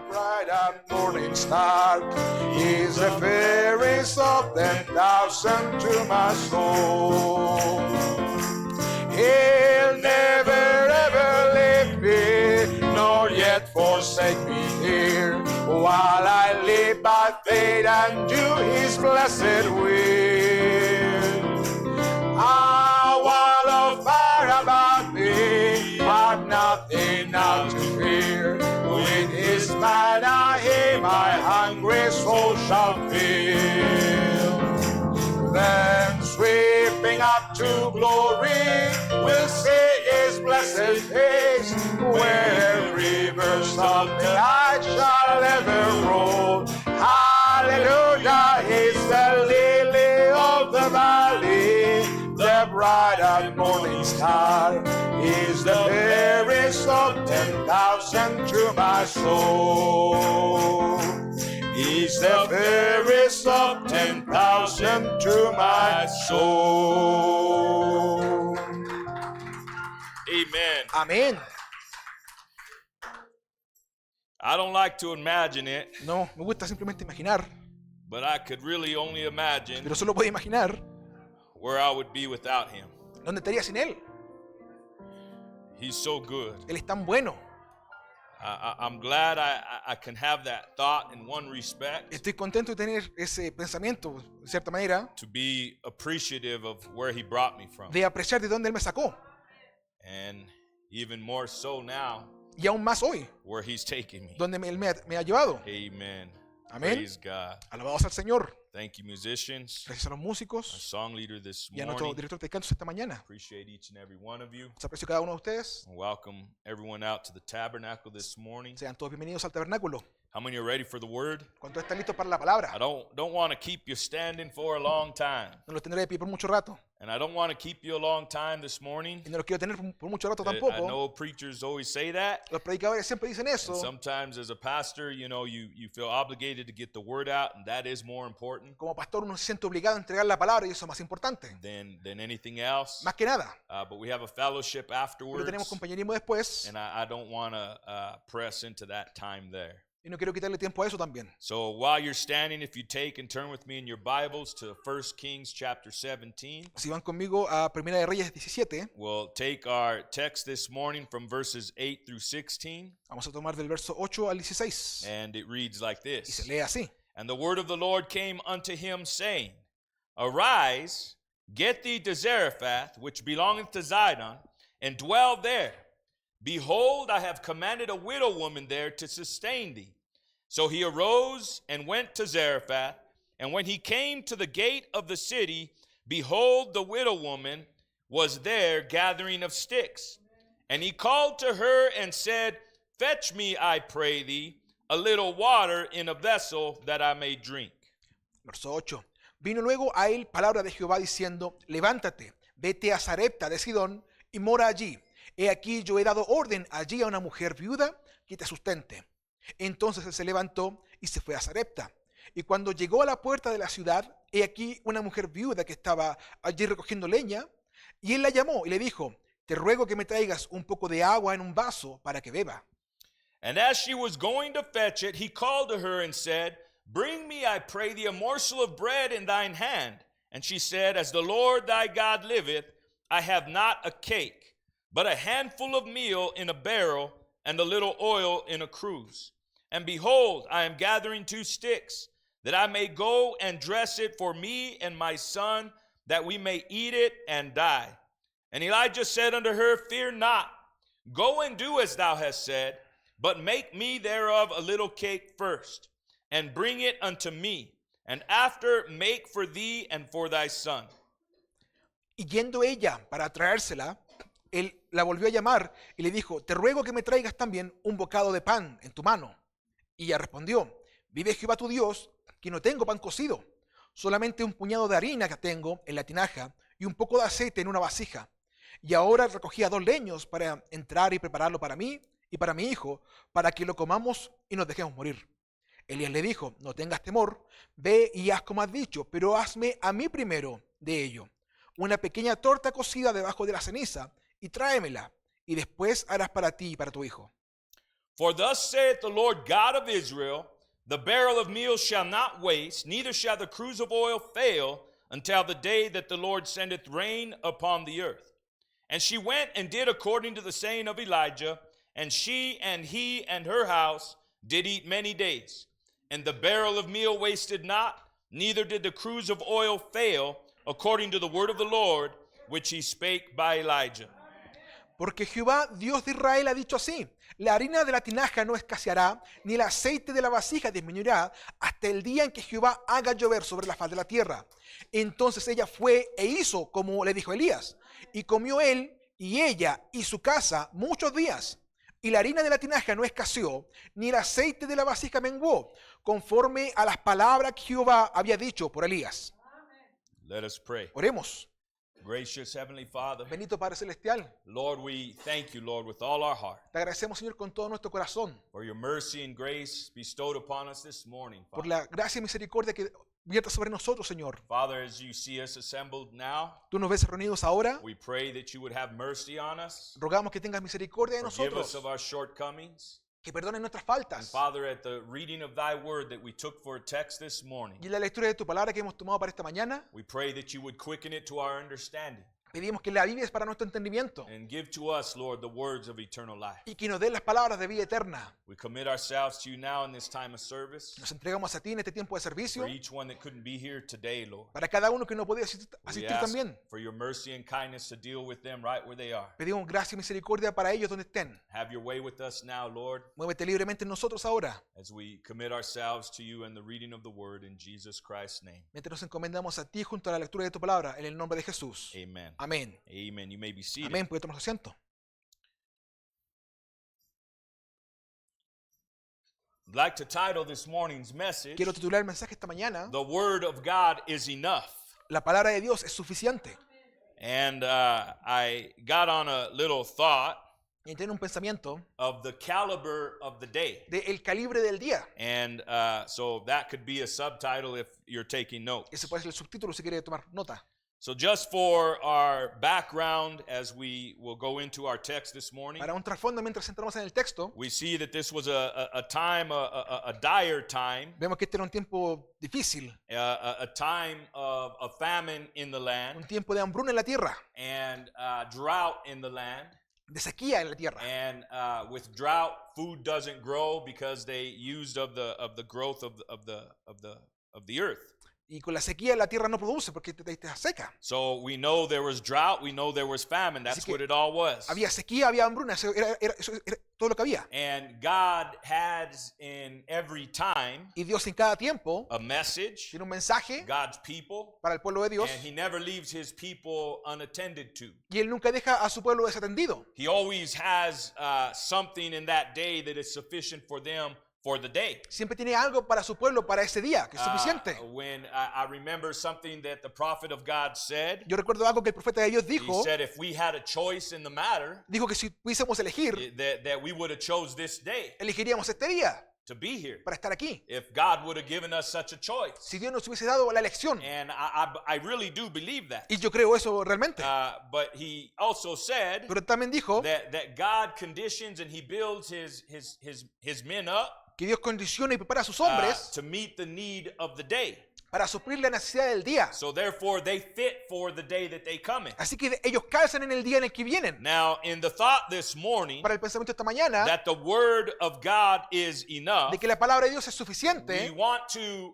bright and morning star. He's the fairest of 10,000 to my soul. He'll never ever leave me, nor yet forsake me here, while I live by faith and do His blessed will. A wall of fire about me, I've nothing now to fear. With His manna He my hungry soul shall fill. Then sweeping up to glory, we'll see His blessed face, where rivers of delight shall ever roll. Hallelujah, He's the lily of the valley, the bright and morning star. He's the fairest of 10,000 to my soul. He's the fairest of 10,000 to my soul. Amen. Amén. I don't like to imagine it, No, me gusta simplemente imaginar, but I could really only imagine pero solo puedo imaginar where I would be without Him. dónde estaría sin Él. He's so good. Él es tan bueno. I'm glad I can have that thought in one respect, Estoy contento de tener ese pensamiento, de cierta manera, to be appreciative of where He brought me from. de apreciar de dónde Él me sacó. And even more so now, Y aún más hoy, where He's taking me. donde Él me ha llevado. Amen. Amén. Praise God. Alabados al Señor. Thank you, musicians. Gracias a los Our músicos song leader this y a nuestro morning. director de cantos esta mañana. Appreciate each and every one of you. Les aprecio a cada uno de ustedes. And welcome everyone out to the tabernacle this morning. Sean todos bienvenidos al tabernáculo. How many are ready for the word? ¿Cuántos están listos para la palabra? I don't want to keep you standing for a long time. No los tendré de pie por mucho rato. And I don't want to keep you a long time this morning. Y no los quiero tener por mucho rato I tampoco. know preachers always say that. Los predicadores siempre dicen eso. And sometimes as a pastor, you feel obligated to get the word out, and that is more important Como pastor uno se siente obligado a entregar la palabra y eso es más importante. than anything else. Más que nada. But we have a fellowship Pero afterwards, tenemos compañerismo después. and I don't want to press into that time there. Y no quiero quitarle tiempo a eso también. So while you're standing, if you take and turn with me in your Bibles to 1 Kings chapter 17, Si van conmigo a Primera de Reyes 17, we'll take our text this morning from verses 8 through 16, vamos a tomar del verso 8 al 16. and it reads like Y se this. lee así. And the word of the Lord came unto him, saying, Arise, get thee to Zarephath, which belongeth to Zidon, and dwell there. Behold, I have commanded a widow woman there to sustain thee. So he arose and went to Zarephath, and when he came to the gate of the city, behold, the widow woman was there gathering of sticks. And he called to her and said, Fetch me, I pray thee, a little water in a vessel that I may drink. Verso 8. Vino luego a él palabra de Jehová diciendo, levántate, vete a Sarepta de Sidón y mora allí. He aquí yo he dado orden allí a una mujer viuda que te sustente. Entonces él se levantó y se fue a Sarepta. Y cuando llegó a la puerta de la ciudad, he aquí una mujer viuda que estaba allí recogiendo leña. Y él la llamó y le dijo, te ruego que me traigas un poco de agua en un vaso para que beba. And as she was going to fetch it, he called to her and said, Bring me, I pray thee, a morsel of bread in thine hand. And she said, As the Lord thy God liveth, I have not a cake, but a handful of meal in a barrel, and a little oil in a cruse. And behold, I am gathering 2 sticks, that I may go and dress it for me and my son, that we may eat it and die. And Elijah said unto her, Fear not, go and do as thou hast said, but make me thereof a little cake first, and bring it unto me, and after make for thee and for thy son. Y yendo ella para traérsela, él la volvió a llamar y le dijo, te ruego que me traigas también un bocado de pan en tu mano. Y ella respondió, vive Jehová tu Dios, que no tengo pan cocido, solamente un puñado de harina que tengo en la tinaja y un poco de aceite en una vasija. Y ahora recogía 2 leños para entrar y prepararlo para mí y para mi hijo, para que lo comamos y nos dejemos morir. Elías le dijo, no tengas temor, ve y haz como has dicho, pero hazme a mí primero de ello una pequeña torta cocida debajo de la ceniza y tráemela, y después harás para ti y para tu hijo. For thus saith the Lord God of Israel, the barrel of meal shall not waste, neither shall the cruse of oil fail, until the day that the Lord sendeth rain upon the earth. And she went and did according to the saying of Elijah, and she and he and her house did eat many days. And the barrel of meal wasted not, neither did the cruse of oil fail, according to the word of the Lord, which he spake by Elijah. Porque Jehová, Dios de Israel, ha dicho así: la harina de la tinaja no escaseará, ni el aceite de la vasija disminuirá, hasta el día en que Jehová haga llover sobre la faz de la tierra. Entonces ella fue e hizo como le dijo Elías, y comió él y ella y su casa muchos días. Y la harina de la tinaja no escaseó, ni el aceite de la vasija menguó, conforme a las palabras que Jehová había dicho por Elías. Let us pray. Oremos. Gracious Heavenly Father, Bendito Padre Celestial, Lord, we thank you, Lord, with all our heart te agradecemos, Señor, con todo nuestro corazón, for your mercy and grace bestowed upon us this morning, por Father. la gracia y misericordia que vierta sobre nosotros, Señor. Father, as you see us assembled now, Tú nos ves reunidos ahora, we pray that you would have mercy on us, rogamos que tengas misericordia de forgive us nosotros, of our shortcomings. que perdones nuestras And faltas. Father, at the reading of thy word that we took for a text this morning, Y en la lectura de tu palabra que hemos tomado para esta mañana, we pray that you would quicken it to our understanding pedimos que la avives para nuestro entendimiento and give to us, Lord, the words of eternal life. y que nos des las palabras de vida eterna. We commit ourselves to you now in this time of service. Nos entregamos a ti en este tiempo de servicio, For each one that couldn't be here today, Lord, para cada uno que no podía we asistir ask también. for your mercy and kindness to deal with them right where they are. Pedimos gracia y misericordia para ellos donde estén. Have your way with us now, Lord, Muévete libremente en nosotros ahora, as we commit ourselves to you and the reading of the word in Jesus Christ's name. mientras nos encomendamos a ti junto a la lectura de tu palabra, en el nombre de Jesús. Amen. Amén. Amen. You may be seated. Amén. Puede tomar asiento. I'd like to title this morning's message, Quiero titular el mensaje esta mañana: The Word of God is Enough. la palabra de Dios es suficiente. And I got on a little thought Y tiene un pensamiento of the caliber of the day. del calibre del día. And so that could be a subtitle if you're taking notes. Ese puede ser el subtítulo si quiere tomar nota. So just for our background as we will go into our text this morning, Para un trasfondo, mientras entramos en el texto, we see that this was a time, a dire time, vemos que este era un tiempo difícil, a time of a famine in the un land tiempo de hambruna en la tierra, and drought in the land. de sequía en la tierra. And with drought, food doesn't grow because they used of the growth of the earth. Y con la sequía la tierra no produce porque está seca. So we know there was drought, we know there was famine. That's que what it all was. Había sequía, había hambruna, eso era todo lo que había. And God has in every time Y Dios en cada tiempo a message, tiene un mensaje God's people, para el pueblo de Dios, and He never leaves His people unattended to. y Él nunca deja a su pueblo desatendido. He always has something in that day that is sufficient for them for the day. Siempre tiene algo para su pueblo para ese día, que es suficiente. When I remember something that the prophet of God said, Yo recuerdo algo que el profeta de Dios he dijo, said if we had a choice in the matter, dijo que si pudiésemos elegir, that we would have chose this day elegiríamos este día to be here. para estar aquí. If God would have given us such a choice. Si Dios nos hubiese dado la elección, And I really do believe that. y yo creo eso realmente, But he also said pero también dijo that God conditions and he builds his men up que Dios condiciona y prepara a sus hombres to meet the need of the day. para suplir la necesidad del día. So therefore they fit for the day that they come in. Así que ellos calzan en el día en el que vienen. Now in the thought this morning Para el pensamiento esta mañana, that the word of God is enough, de que la palabra de Dios es we suficiente, want to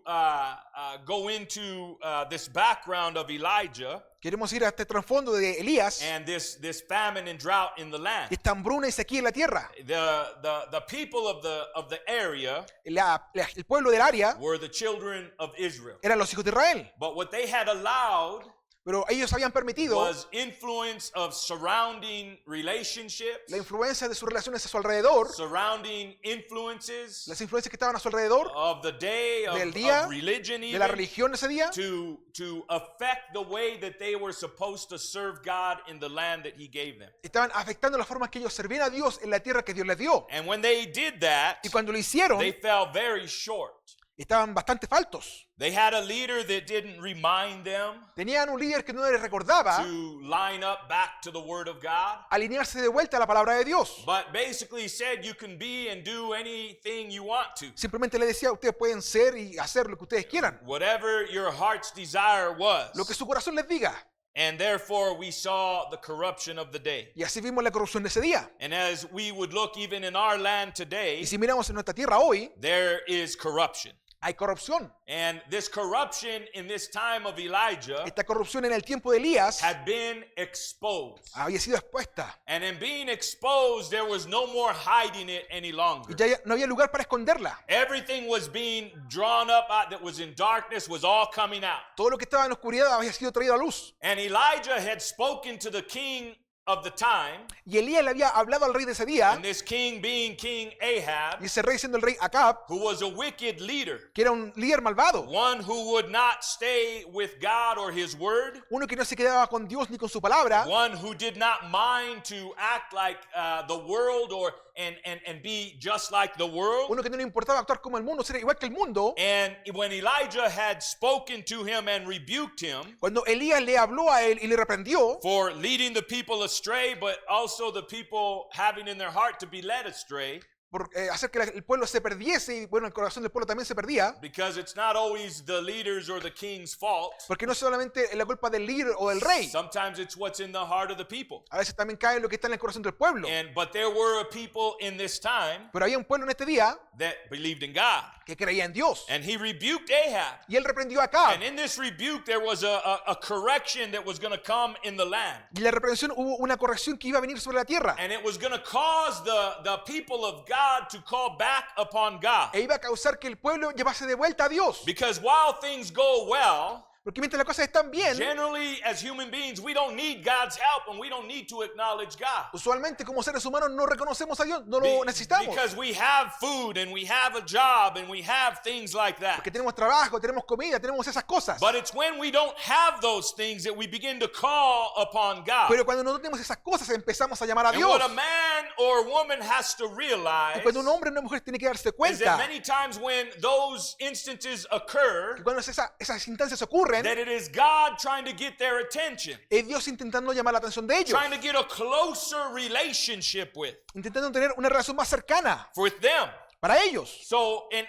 go into this background of Elijah queremos ir a este trasfondo de Elías, and this famine and drought in the land. esta hambruna y sequía en la tierra. The people of the area El pueblo del área were the children of Israel. eran los hijos de Israel, But what they had allowed pero ellos habían permitido was influence of surrounding relationships, la influencia de sus relaciones a su alrededor, surrounding influences las influencias que estaban a su alrededor, of the day, del día, of religion de la even, religión de ese día, to affect the way that they were supposed to serve God in the land that He gave them. estaban afectando la forma que ellos servían a Dios en la tierra que Dios les dio. And when they did that, Y cuando lo hicieron, they fell very short. Estaban bastante faltos. They had a leader that didn't remind them Tenían un líder que no les recordaba to line up back to the Word of God, alinearse de vuelta a la palabra de Dios. but basically said you can be and do anything you want to. Simplemente le decía, ustedes pueden ser y hacer lo que ustedes quieran, Whatever your heart's desire was. lo que su corazón les diga. And therefore we saw the corruption of the day. Y así vimos la corrupción de ese día. And as we would look even in our land today, Y si miramos en nuestra tierra hoy, there is corruption. hay corrupción. And this corruption in this time of Elijah Esta corrupción en el tiempo de Elías had been exposed. había sido expuesta. And in being exposed, there was no more hiding it any Y longer. ya no había lugar para esconderla. Everything was being drawn up out that was in darkness was all coming out. Todo lo que estaba en oscuridad había sido traído a luz. And Elijah had spoken to the king of the time, Y Elías le había hablado al rey de ese día, and this king being King Ahab, y ese rey siendo el rey Acab, who was a wicked leader, que era un líder malvado, one who would not stay with God or his word, uno que no se quedaba con Dios ni con su palabra, one who did not mind to act like the world or and be just like the world. uno que no le importaba actuar como el mundo, ser igual que el mundo. And when Elijah had spoken to him and rebuked him Cuando Elías le habló a él y le reprendió for leading the people astray, but also the people having in their heart to be led astray, por hacer que el pueblo se perdiese, y bueno, el corazón del pueblo también se perdía, because it's not always the leaders or the king's fault. porque no es solamente la culpa del líder o del rey, Sometimes it's what's in the heart of the people. a veces también cae lo que está en el corazón del pueblo. But there were a people in this time Pero había un pueblo en este día that believed in God. que creía en Dios, And he rebuked Ahab. y él reprendió a Acab, And in this rebuke, there was a correction that was going to come in the land. y en la reprensión hubo una corrección que iba a venir sobre la tierra, And it was going to cause the people of God to call back upon God. e iba a causar que el pueblo llevase de vuelta a Dios. Because while things go well, Porque mientras las cosas están bien, generally as human beings, we don't need God's help and we don't need to acknowledge God. usualmente como seres humanos no reconocemos a Dios, no lo necesitamos. Because we have food and we have a job and we have things like that. Porque tenemos trabajo, tenemos comida, tenemos esas cosas. But it's when we don't have those things that we begin to call upon God. Pero cuando no tenemos esas cosas empezamos a llamar a And Dios. what a man or a woman has to Y realize cuando un hombre o una mujer tiene que darse is that cuenta many times when those instances occur, que cuando esas instancias ocurren, that it is God trying to get their attention, es Dios intentando llamar la atención de ellos, trying to get a closer relationship intentando tener una relación más cercana with them. para ellos. So, and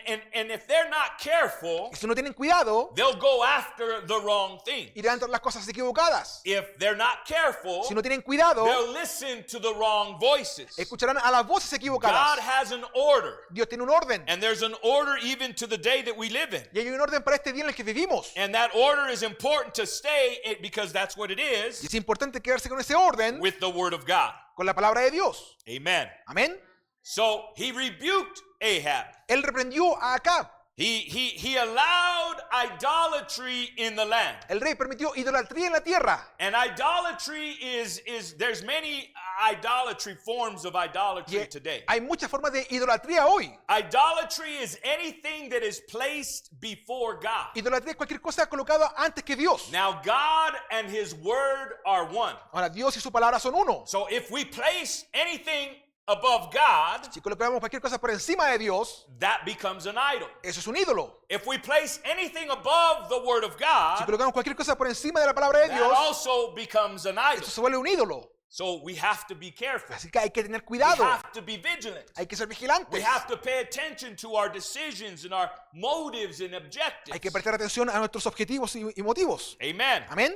if they're not careful, Y si no tienen cuidado, they'll go after the wrong thing. irán tras las cosas equivocadas. If they're not careful, Si no tienen cuidado, they'll listen to the wrong voices. escucharán a las voces God equivocadas. has an order, Dios tiene un orden. and there's an order even to the day that we live in. Y hay un orden para este día en el que vivimos. And that order is important to stay because that's what it Y is es importante quedarse con ese orden, with the word of God. con la palabra de Dios. Amen. Amén. So he rebuked Ahab. Él reprendió a Acab. He allowed idolatry in the land. El rey permitió idolatría en la tierra. And idolatry is there's many idolatry forms of idolatry Y today. hay muchas formas de idolatría hoy. Idolatry is anything that is placed before God. Idolatría es cualquier cosa colocada antes que Dios. Now God and his word are one. Ahora, Dios y su palabra son uno. So if we place anything above God, Si colocamos cualquier cosa por encima de Dios, that becomes an idol. eso es un ídolo. If we place anything above the word of Si God, colocamos cualquier cosa por encima de la palabra de that Dios, also becomes an idol. eso se vuelve un ídolo. So we have to be careful. Así que hay que tener We cuidado. have to be vigilant. Hay que ser We vigilantes. have to pay attention to our decisions and our motives and Hay objectives. que prestar atención a nuestros objetivos y motivos. Amen. Amén.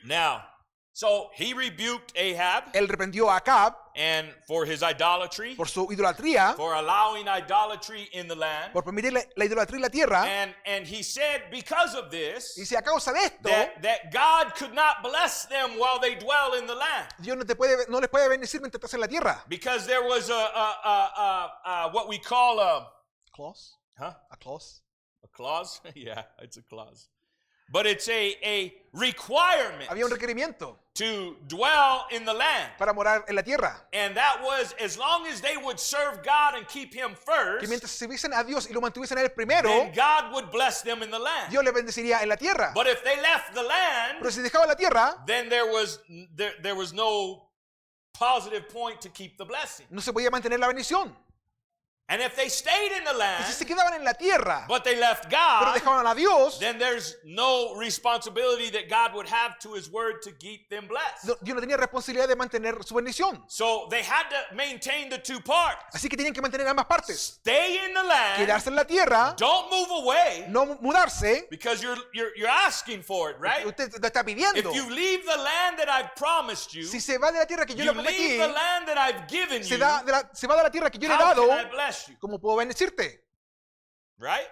Now, so he rebuked Ahab Él reprendió a Acab and for his idolatry, por su idolatría, for allowing idolatry in the land. por permitir la idolatría en la tierra. And he said because of this, Y si a causa de esto, that God could not bless them while they dwell in the land. Dios no les puede bendecir mientras estás en la tierra. Because there was a what we call a Clause? huh? A clause? A clause? Yeah, it's a clause. But it's a requirement Había un requerimiento to dwell in the land. para morar en la tierra. And that was as long as they would serve God and keep him Que first, mientras sirviesen a Dios y lo mantuviesen a Él primero, then God would bless them in the land. Dios les bendeciría en la tierra. But if they left the land, Pero si dejaban la tierra, then there was no positive point to keep the blessing. no se podía mantener la bendición. And if they stayed in the Y si land, se quedaban en la tierra, but they left pero God, dejaban a Dios, then there's no responsibility that God would have to his word to keep them blessed. Dios no tenía responsabilidad de mantener su bendición. So they had to maintain the two parts. Así que tenían que mantener ambas partes. Stay in the land, Quedarse en la tierra, don't move away, no mudarse. because you're asking for it, right? Usted lo está pidiendo. If you leave the land that I've promised you, Si se va de la tierra que yo you le leave prometí, the land that I've given se you, va de la tierra que yo le he how dado, can I bless you? ¿cómo puedo bendecirte? Right?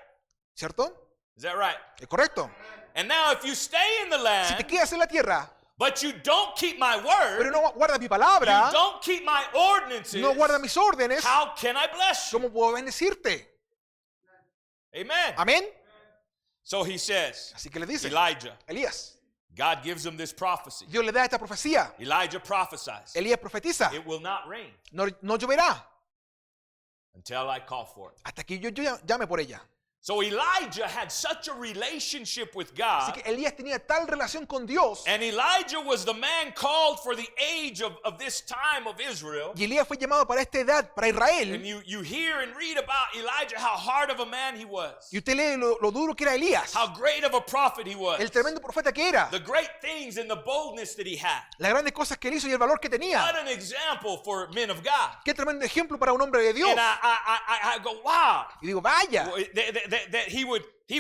¿Cierto? Is that right? Es correcto. And now if you stay in the Si te land, quedas en la tierra, but you don't keep my pero word, no guardas mi you palabra, don't keep my ordinances, no guardas mis órdenes, how can I bless you? ¿cómo puedo bendecirte? Amen. Amén. So he says, Así que le dice, Elijah, Elías, God gives him this prophecy. Dios le da esta profecía. Elijah prophesies, Elías profetiza, it will not rain no lloverá until I call for it. hasta que yo llame por ella. So Elijah had such a relationship with Así God, que Elías tenía tal relación con Dios, and Elijah was the man called for the age of this time of Israel. y Elías fue llamado para esta edad, para And Israel. you hear and read about Elijah, how hard of a man he was, Y usted lee lo duro que era Elías, how great of a prophet he was, el tremendo profeta que era, the great things and the boldness that he had. las grandes cosas que él hizo y el valor que tenía. What an example for men of God. Qué tremendo ejemplo para un hombre de Dios. And I go, wow, Y digo, vaya, that he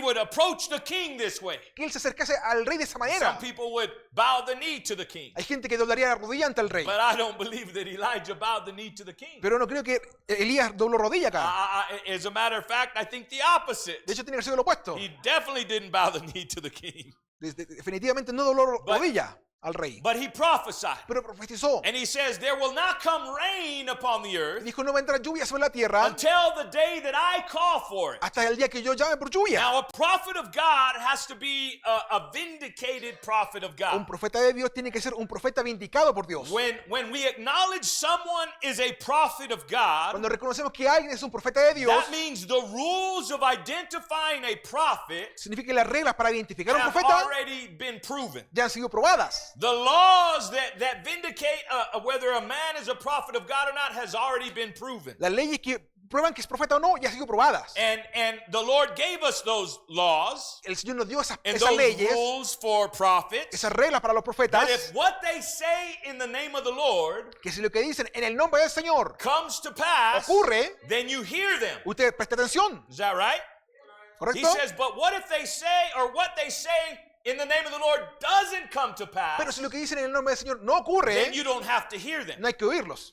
would approach the king this way. que él se acercase al rey de esa manera. Some people would bow the knee to the king. Hay gente que doblaría la rodilla ante el rey, But I don't believe that Elijah bowed the knee to the king. pero no creo que Elías dobló rodilla acá. As a matter of fact, I think the opposite. De hecho, tiene que ser lo opuesto. He definitely didn't bow the knee to the king. Definitivamente no dobló rodilla al rey, But he prophesied. pero profetizó. And he says, there will not come rain upon the earth Dijo, no vendrá lluvia sobre la tierra until the day that I call for it. hasta el día que yo llame por lluvia. Now, a prophet of God has to be a vindicated prophet of Un God. profeta de Dios tiene que ser un profeta vindicado por Dios. When we acknowledge someone is a prophet of God, Cuando reconocemos que alguien es un profeta de Dios, that means the rules of identifying a prophet significa que las reglas para identificar a un have profeta already been proven. ya han sido probadas. The laws that vindicate whether a man is a prophet of God or not has already been proven. Las leyes que prueban que es profeta o no ya han sido probadas. And the Lord gave us those laws El Señor nos dio esas and esas those leyes, rules for prophets. esas reglas para los But profetas, if what they say in the name of the Lord que si lo que dicen en el nombre del Señor comes to pass, ocurre, then you hear them. usted preste atención, Is that right? He ¿correcto? says, but what if they say, or what they say in the name of the Lord doesn't come to Pero pass, si lo que dicen en el nombre del Señor no ocurre, then you don't have to hear them. no hay que oírlos,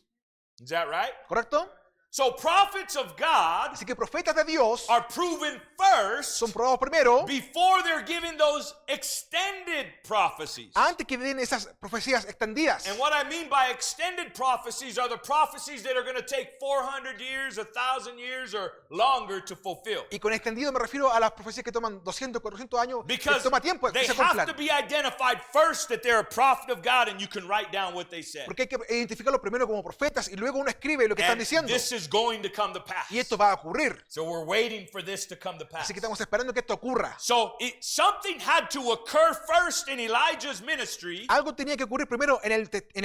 Is that right? ¿correcto? So prophets of God Así que profetas de Dios are proven first son probados primero before they're given those extended prophecies. antes que den esas profecías extendidas. And what I mean by extended prophecies are the prophecies that are going to take 400 years, 1,000 years, or longer to fulfill. Y con extendido me refiero a las profecías que toman 200, 400 años, que Because toma tiempo que they se have cumplan. to be identified first that they're a prophet of God, and you can write down what they said. Porque hay que identificarlos primero como profetas y luego uno escribe lo que están And diciendo. this is going to come to pass. Y esto va a ocurrir. So we're waiting for this to come to pass. Así que estamos esperando que esto ocurra. So something had to occur first in Elijah's ministry Algo tenía que ocurrir primero en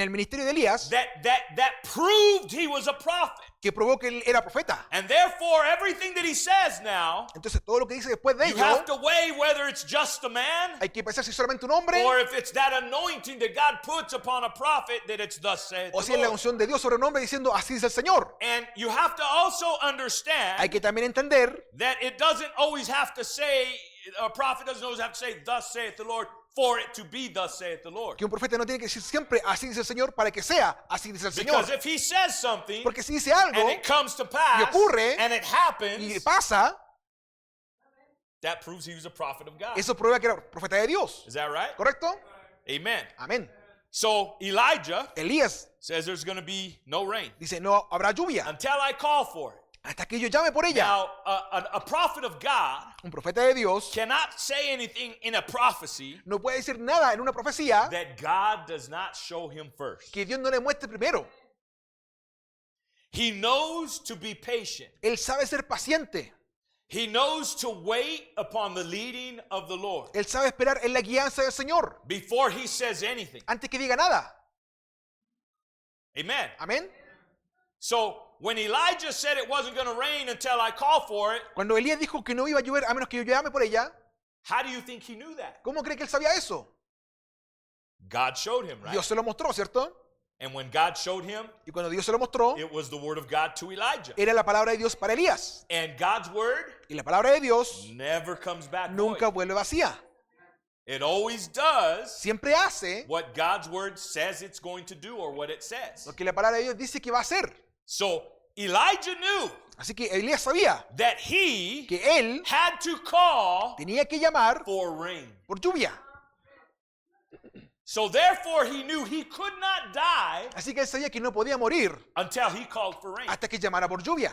el ministerio de Elías that proved he was a prophet. que probó que él era profeta. And therefore, everything that he says now, Entonces todo lo que dice después de you ello have to weigh whether it's just a man hay que pensar si es solamente un hombre or if it's that anointing that God puts upon a prophet that it's thus saith o the si es la Lord. unción de Dios sobre un hombre diciendo así dice el Señor. And you have to also Hay understand que también entender that it doesn't always have to say, a prophet doesn't always have to say, thus saith the Lord, for it to be thus saith the Lord. que un profeta no tiene que decir siempre así dice el Señor para que sea así dice el Señor. Because if he says something Porque si dice algo and it comes to pass ocurre, and it y happens, pasa, that proves he was a prophet of God. eso prueba que era profeta de Dios. Is that right? ¿Correcto? Amen. Amén. So Elijah Elías says there's going to be no rain dice no habrá lluvia until I call for it. hasta que yo llame por ella. Now, a prophet of God Un profeta de Dios cannot say anything in a prophecy no puede decir nada en una profecía that God does not show him first. que Dios no le muestre primero. He knows to be patient. Él sabe ser paciente. He knows to wait upon the leading of the Lord Él sabe esperar en la guianza del Señor before he says anything. antes que diga nada. Amen. Amén. So when Elijah said it wasn't going to rain until I call for it, Cuando Elías dijo que no iba a llover a menos que yo llame por ella, how do you think he knew that? ¿cómo cree que él sabía eso? God showed him, right? Dios se lo mostró, ¿cierto? And when God showed him, Y cuando Dios se lo mostró, it was the word of God to Elijah. era la palabra de Dios para Elías. And God's word Y la palabra de Dios never comes back nunca void. vuelve vacía. It always does Siempre hace what God's word says it's going to do or what it says. lo que la palabra de Dios dice que va a hacer. So Elijah knew Así que Elías sabía that he que él had to call tenía que llamar for rain. por lluvia. So therefore he knew he could not die Así que él sabía que no podía morir until he called for rain. hasta que llamara por lluvia.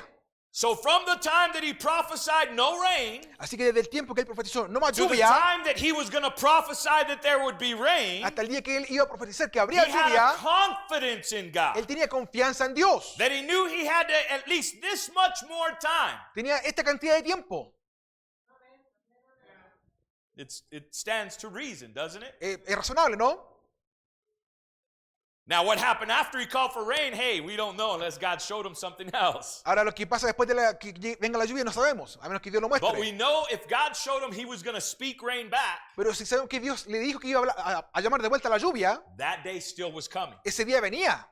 So from the time that he prophesied no rain Así que desde el tiempo que él profetizó no más to the lluvia, time that he was going to prophesy that there would be rain, hasta el día que él iba a profetizar que he habría had a lluvia, confidence in God. él tenía confianza en Dios. That he knew he had at least this much more time. Tenía esta cantidad de tiempo. It stands to reason, doesn't it? Es razonable, ¿no? Now, what happened after he called for rain? Hey, we don't know unless God showed him something else. Ahora lo que pasa después de que venga la lluvia no sabemos, a menos que Dios lo But we muestre. know if God showed him he was going to speak rain back, Pero si sabemos que Dios le dijo que iba a llamar de vuelta la lluvia, that day still was coming. ese día venía.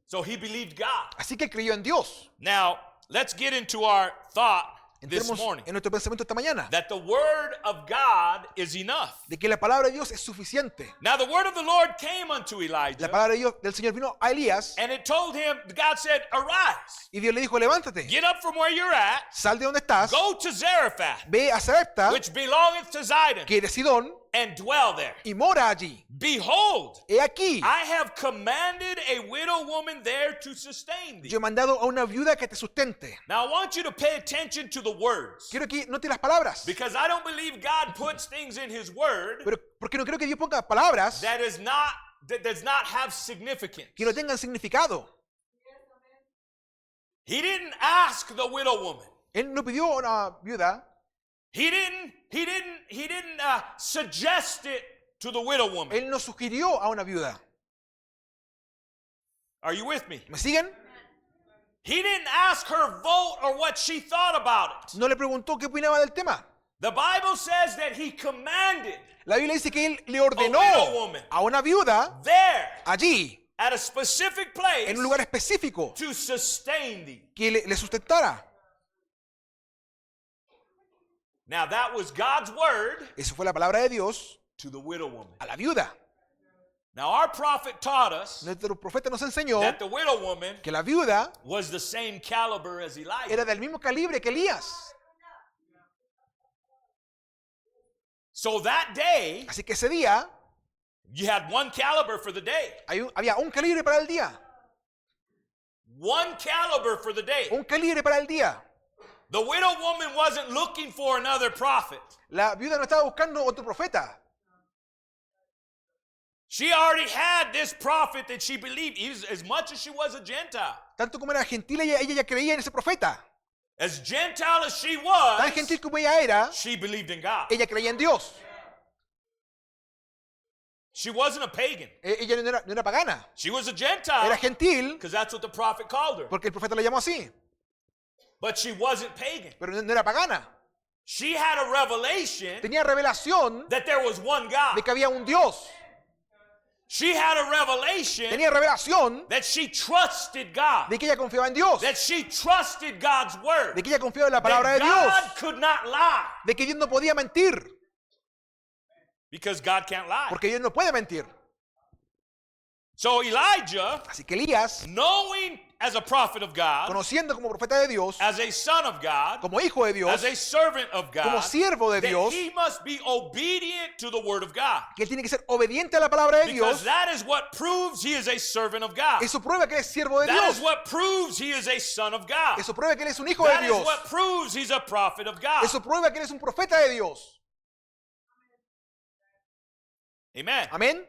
So he believed God. Así que él creyó en Dios. Now, let's get into our thought this Entremos morning. en nuestro pensamiento esta mañana That the word of God is enough. de que la palabra de Dios es suficiente. Now, the word of the Lord came unto La Elijah, palabra de Dios del Señor vino a Elías and it told him, God said, arise, y Dios le dijo, levántate, get up from where you're at, sal de donde estás, go to Zarephath, ve a Sarepta, which belongeth to Zidon, que es de Sidón, and dwell there. y mora allí. Behold, He aquí, I have commanded a widow woman there to sustain thee. yo he mandado a una viuda que te sustente. Now I want you to pay attention to the words, Quiero que note las palabras, because I don't believe God puts things in his word pero porque no creo que Dios ponga palabras that does not have significance. que no tengan significado. He didn't ask the widow woman. Él no pidió a una viuda, He didn't suggest it to the widow woman. él no sugirió a una viuda. Are you with me? ¿Me siguen? He didn't ask her vote or what she thought about it. No le preguntó qué opinaba del tema. The Bible says that he commanded La Biblia dice que él le a ordenó widow woman a una viuda there allí, at a specific place en un lugar específico, to sustain thee. que le sustentara. Now that was God's word Eso fue la palabra de Dios to the widow woman. a la viuda. Now our prophet taught us Nuestro profeta nos enseñó that the widow woman que la viuda was the same caliber as Elijah. era del mismo calibre que Elías. So that day, Así que ese día you had one caliber for the day. había un calibre para el día. One caliber for the day. Un calibre para el día. The widow woman wasn't looking for another prophet. La viuda no estaba buscando otro profeta. She already had this prophet that she believed, as much as she was a Gentile. Tanto como era gentil, ella ya creía en ese profeta. As Gentile as she Tan was, gentil como ella era, she believed in God. ella creía en Dios. She wasn't a pagan. Ella no era pagana. She was a Era Gentile gentil because that's what the prophet called her. porque el profeta la llamó así. But she wasn't pagan. Pero no era pagana. She had a revelation Tenía revelación that there was one God. de que había un Dios. She had a revelation Tenía revelación that she trusted God. de que ella confiaba en Dios. That she trusted God's word. De que ella confiaba en la palabra That de Dios. God could not lie. De que Dios no podía mentir. Because God can't lie. Porque Dios no puede mentir. So Elijah, Así que Elías, knowing as a prophet of God, conociendo como profeta de Dios, as a son of God, como hijo de Dios, as a servant of como God, siervo de that Dios, he must be obedient to the word of God. que él tiene que ser obediente a la palabra de Because Dios. that is what proves he is a servant of God. Eso prueba que él es siervo de That is Dios. what proves he is a son of God. Eso prueba que él es un hijo de That is Dios. what proves he's a prophet of God. Eso prueba que él es un profeta de Dios. Amen. Amén.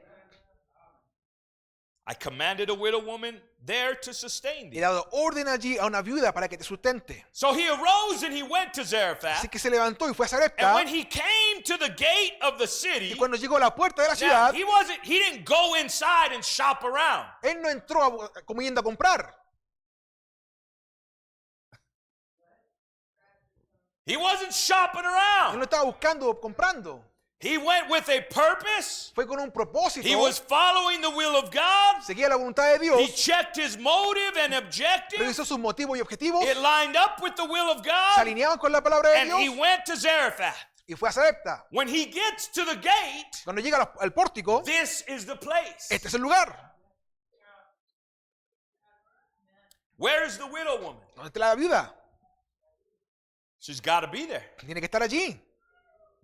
I commanded a widow woman there to sustain He thee. dado orden allí a una viuda para que te sustente. So he arose and he went to Así Zarephath. que se levantó y fue a And Sarepta. when he came to the gate of the Y city, cuando llegó a la puerta de la now, ciudad, he didn't go inside and shop around. él no entró como yendo a comprar. He wasn't shopping Él no around. estaba buscando o comprando. He went with a purpose. Fue con un propósito. He was following the will of God. Seguía la voluntad de Dios. He checked his motive and objective. Revisó sus motivos y objetivos. It lined up with the will of Se God. alineaban con la palabra de And he Dios. went to Zarephath. Y fue a Sarepta. When he gets to the gate, Cuando llega al pórtico, this is the place. este es el lugar. Where is the widow woman? ¿Dónde está la viuda? She's got to be there. Tiene que estar allí.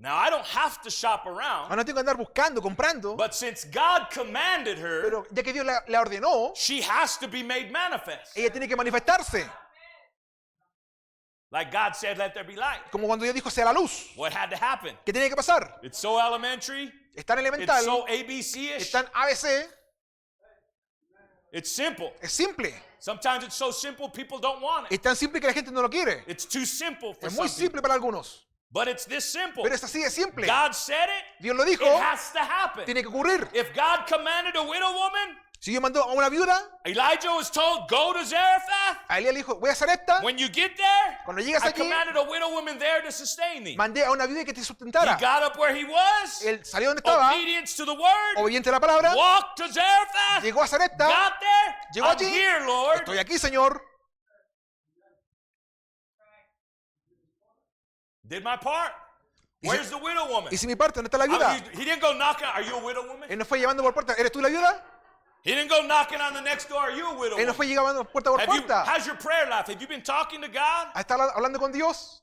Now, I don't have to shop around, Ahora no tengo que andar buscando, comprando. but since God commanded her, Pero ya que Dios la ordenó, she has to be made manifest. ella tiene que manifestarse. Like God said, let there be light. Como cuando Dios dijo sea la luz. What had to happen? ¿Qué tiene que pasar? It's so elementary. Es tan It's elemental. so ABC-ish. Es tan ABC. It's simple. Es simple. Sometimes it's so simple people don't want it. Es tan simple que la gente no lo quiere. It's too simple for Es some muy people. simple para algunos. But it's this simple. Pero es así de simple. God said it. Dios lo dijo. It has to happen. Tiene que ocurrir. If God commanded a widow woman, Si Dios mandó a una viuda, Elijah was told, go to Zarephath. a Elías le dijo, voy a Sarepta. When you get there, Cuando llegas I allí, commanded a widow woman there to sustain thee. mandé a una viuda que te He sustentara. got up where he was, Él salió donde estaba, obedience to the word, obediente a la palabra, walked to Zarephath, llegó a Sarepta. got there, Llegó I'm allí. here, Lord. Estoy aquí, Señor. Did my part. Where's the widow woman? Hice mi parte, ¿dónde está la viuda? He didn't go knocking, are you a widow woman? Él no fue llevando por puerta. ¿Eres tú la viuda? He didn't go knocking on the next door, are you a widow Él no woman? fue llevando puerta por puerta. How's your prayer life? Have you been talking to God? ¿Ha estado hablando con Dios?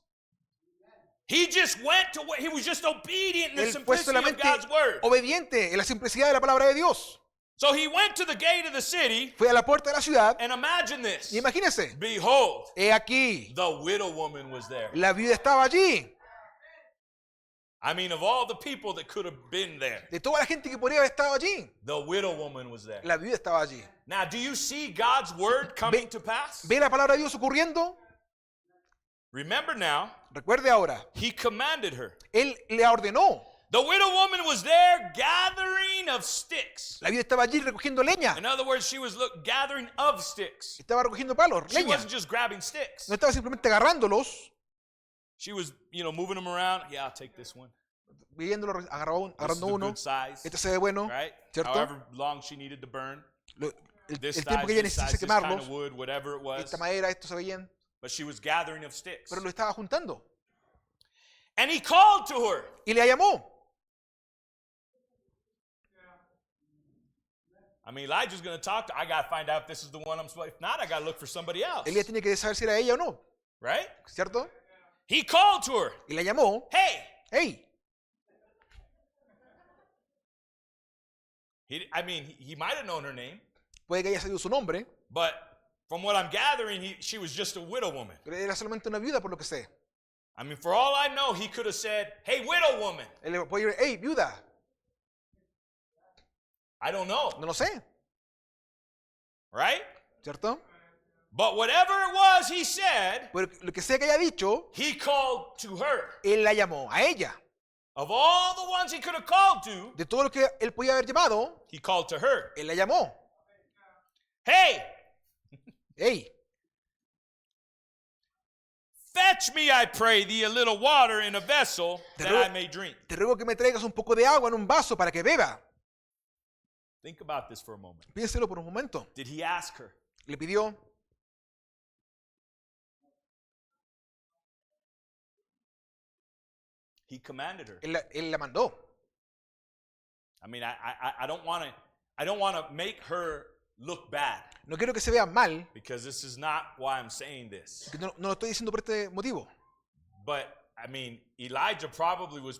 He just went to what he was just obedient in the Él fue simplicity of solamente God's word. obediente en la simplicidad de la palabra de Dios. So he went to the gate of the city, Fue a la puerta de la ciudad and imagine this. y imagínese, Behold, he aquí, the widow woman was there. la viuda estaba allí. I mean, of all the people that could have been there, De toda la gente que podría haber estado allí, the widow woman was there. la viuda estaba allí. Now, do you see God's word coming to pass? ¿Ve la palabra de Dios ocurriendo? Remember now, Recuerde ahora, he commanded her. Él le ordenó. The widow woman was there gathering of sticks. La viuda estaba allí recogiendo leña. In other words, she was gathering of sticks. Estaba recogiendo palos, She leña. wasn't just grabbing sticks. No estaba simplemente agarrándolos, She was, moving them around. Yeah, I'll take this one. viéndolos, This is agarrando a uno. good size, Este se ve bueno, right? ¿cierto? However long she needed to burn. El This tiempo size, que ella this size, necesita this kind quemarlos, of wood, whatever it was. esta madera, esto se ve bien, But she was gathering of sticks. pero lo estaba juntando. And he called to her. Y le llamó. I mean, Elijah's going to talk to. I got to find out if this is the one I'm supposed. If not, I got to look for somebody else. Elías tiene que saber si era ella o no, Right? ¿cierto? He called to her. Y la llamó. Hey. Hey, He might have known her name, puede que haya sabido su nombre, but from what I'm gathering, she was just a widow woman. pero era solamente una viuda por lo que sé. I mean, for all I know, he could have said, "Hey, widow woman." Él le puede decir, hey, viuda. I don't know, No lo sé, right? ¿cierto? But whatever it was, he said, Pero lo que sea que haya dicho, he called to her. él la llamó a ella. Of all the ones he could have called to, De todo lo que él podía haber llamado, he called to her. él la llamó. Hey, Hey, fetch me, I pray thee, a little water in a vessel that ruego- I may drink. te ruego que me traigas un poco de agua en un vaso para que beba. Think about this for a moment. Piénselo por un momento. Did he ask her? Le pidió, He commanded her. él la mandó. I mean, I don't want to make her look bad, No quiero que se vea mal, because this is not why I'm saying this. que no lo estoy diciendo por este motivo. But I mean, Elijah probably was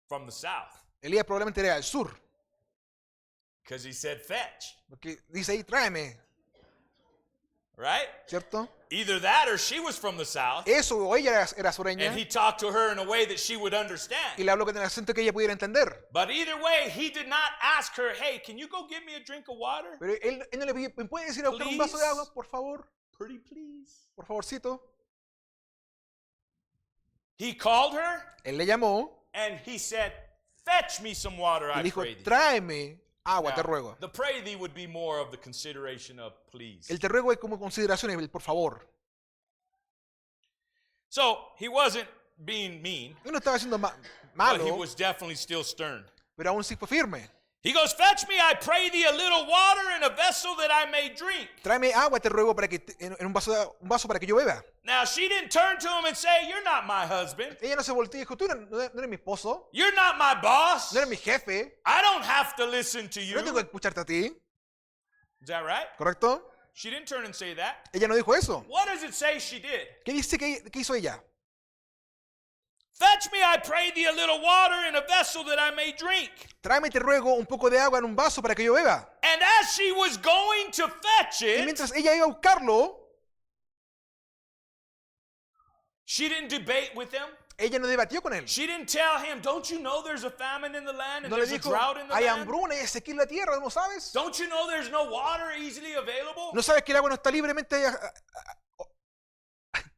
from the south, Elías probablemente era del sur, because he said fetch, porque dice ahí, tráeme, right? ¿cierto? Either that or she was from the south, Eso o ella era sureña and he talked to her in a way that she would y understand. le habló con el acento que ella pudiera entender. But either way, he did not ask her, "Hey, can you go get me a drink of water? Pero él no le pidió, ¿me puede decir a buscar un vaso de Please. agua, por favor? Pretty please." Por favorcito. He called her Él le llamó and he said, "Fetch me some water, y I le dijo, pray thee." tráeme agua, te Now, ruego. the pray thee would be more of the consideration of please. El te ruego es como consideración, el por favor. So he wasn't being mean, Él no estaba haciendo but he malo, was definitely still stern. pero aún sí fue firme. He goes, fetch me, I pray thee, a little water in a vessel that I may drink. Tráeme agua, te ruego, para que en un vaso para que yo beba. Now, she didn't turn to him and say, you're not my husband. Ella no se volteó y dijo, tú no eres mi esposo, You're not my boss. no eres mi jefe, I don't have to listen to no you. tengo que escucharte a ti, Is that right? ¿correcto? She didn't turn and say that. Ella no dijo eso. What does it say she did? ¿Qué dice que hizo ella? Fetch me, I pray thee, a little water in a vessel that I may drink. Tráeme, te ruego, un poco de agua en un vaso para que yo beba. And as she was going to fetch Y it, mientras ella iba a buscarlo, she didn't debate with him. ella no debatió con él. She didn't tell him, don't you know there's a famine in the land and No le there's a dijo, drought in the hay land? hambruna y hay sequía en la tierra, ¿no sabes? Don't you know there's no water easily available? ¿No sabes que el agua no está libremente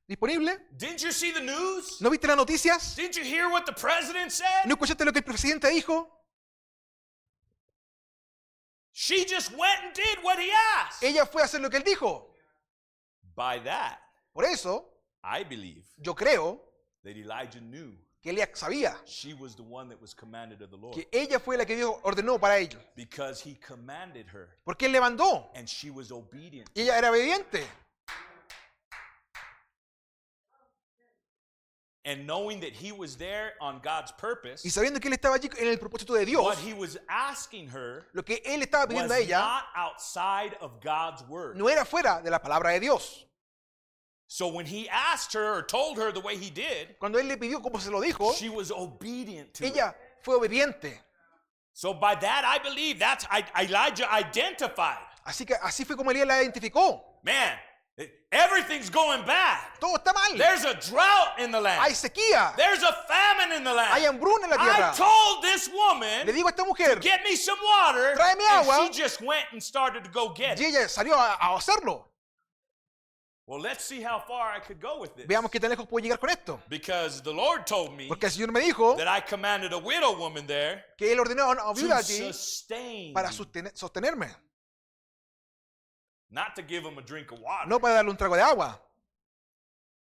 disponible? Didn't you see the news? ¿No viste las noticias? Didn't you hear what the president said? ¿No escuchaste lo que el presidente dijo? She just went and did what he asked. Ella fue a hacer lo que él dijo. By that, Por eso, I believe yo creo that Elijah knew que ella sabía she was the one that was commanded of the Lord que ella fue la que Dios ordenó para ellos. because he commanded her Porque él le mandó and she was obedient. y ella era obediente. And knowing that he was there on God's purpose, Y sabiendo que él estaba allí en el propósito de what Dios, he was asking her lo que él estaba was pidiendo a ella not outside of God's word. no era fuera de la palabra de Dios. So when he asked her or told her the way he did, Cuando él le pidió como se lo dijo, she was obedient to it. ella fue obediente. So by that I believe that's Elijah identified. Así que así fue como Elías la identificó. Man, everything's going bad. Todo está mal. There's a drought in the Hay land. sequía. There's a famine in the Hay land. hambruna en la I tierra. told this Le woman, digo a esta mujer, get me some water, Tráeme agua. and she just went and started to go get y it. ella salió a hacerlo. Well, let's see how far I could go with this. Veamos qué tan lejos puedo llegar con esto. Because the Lord told me Porque el Señor me dijo that I commanded a widow woman there que Él ordenó a una viuda to allí sustain, para sostenerme, not to give them a drink of water, no para darle un trago de agua,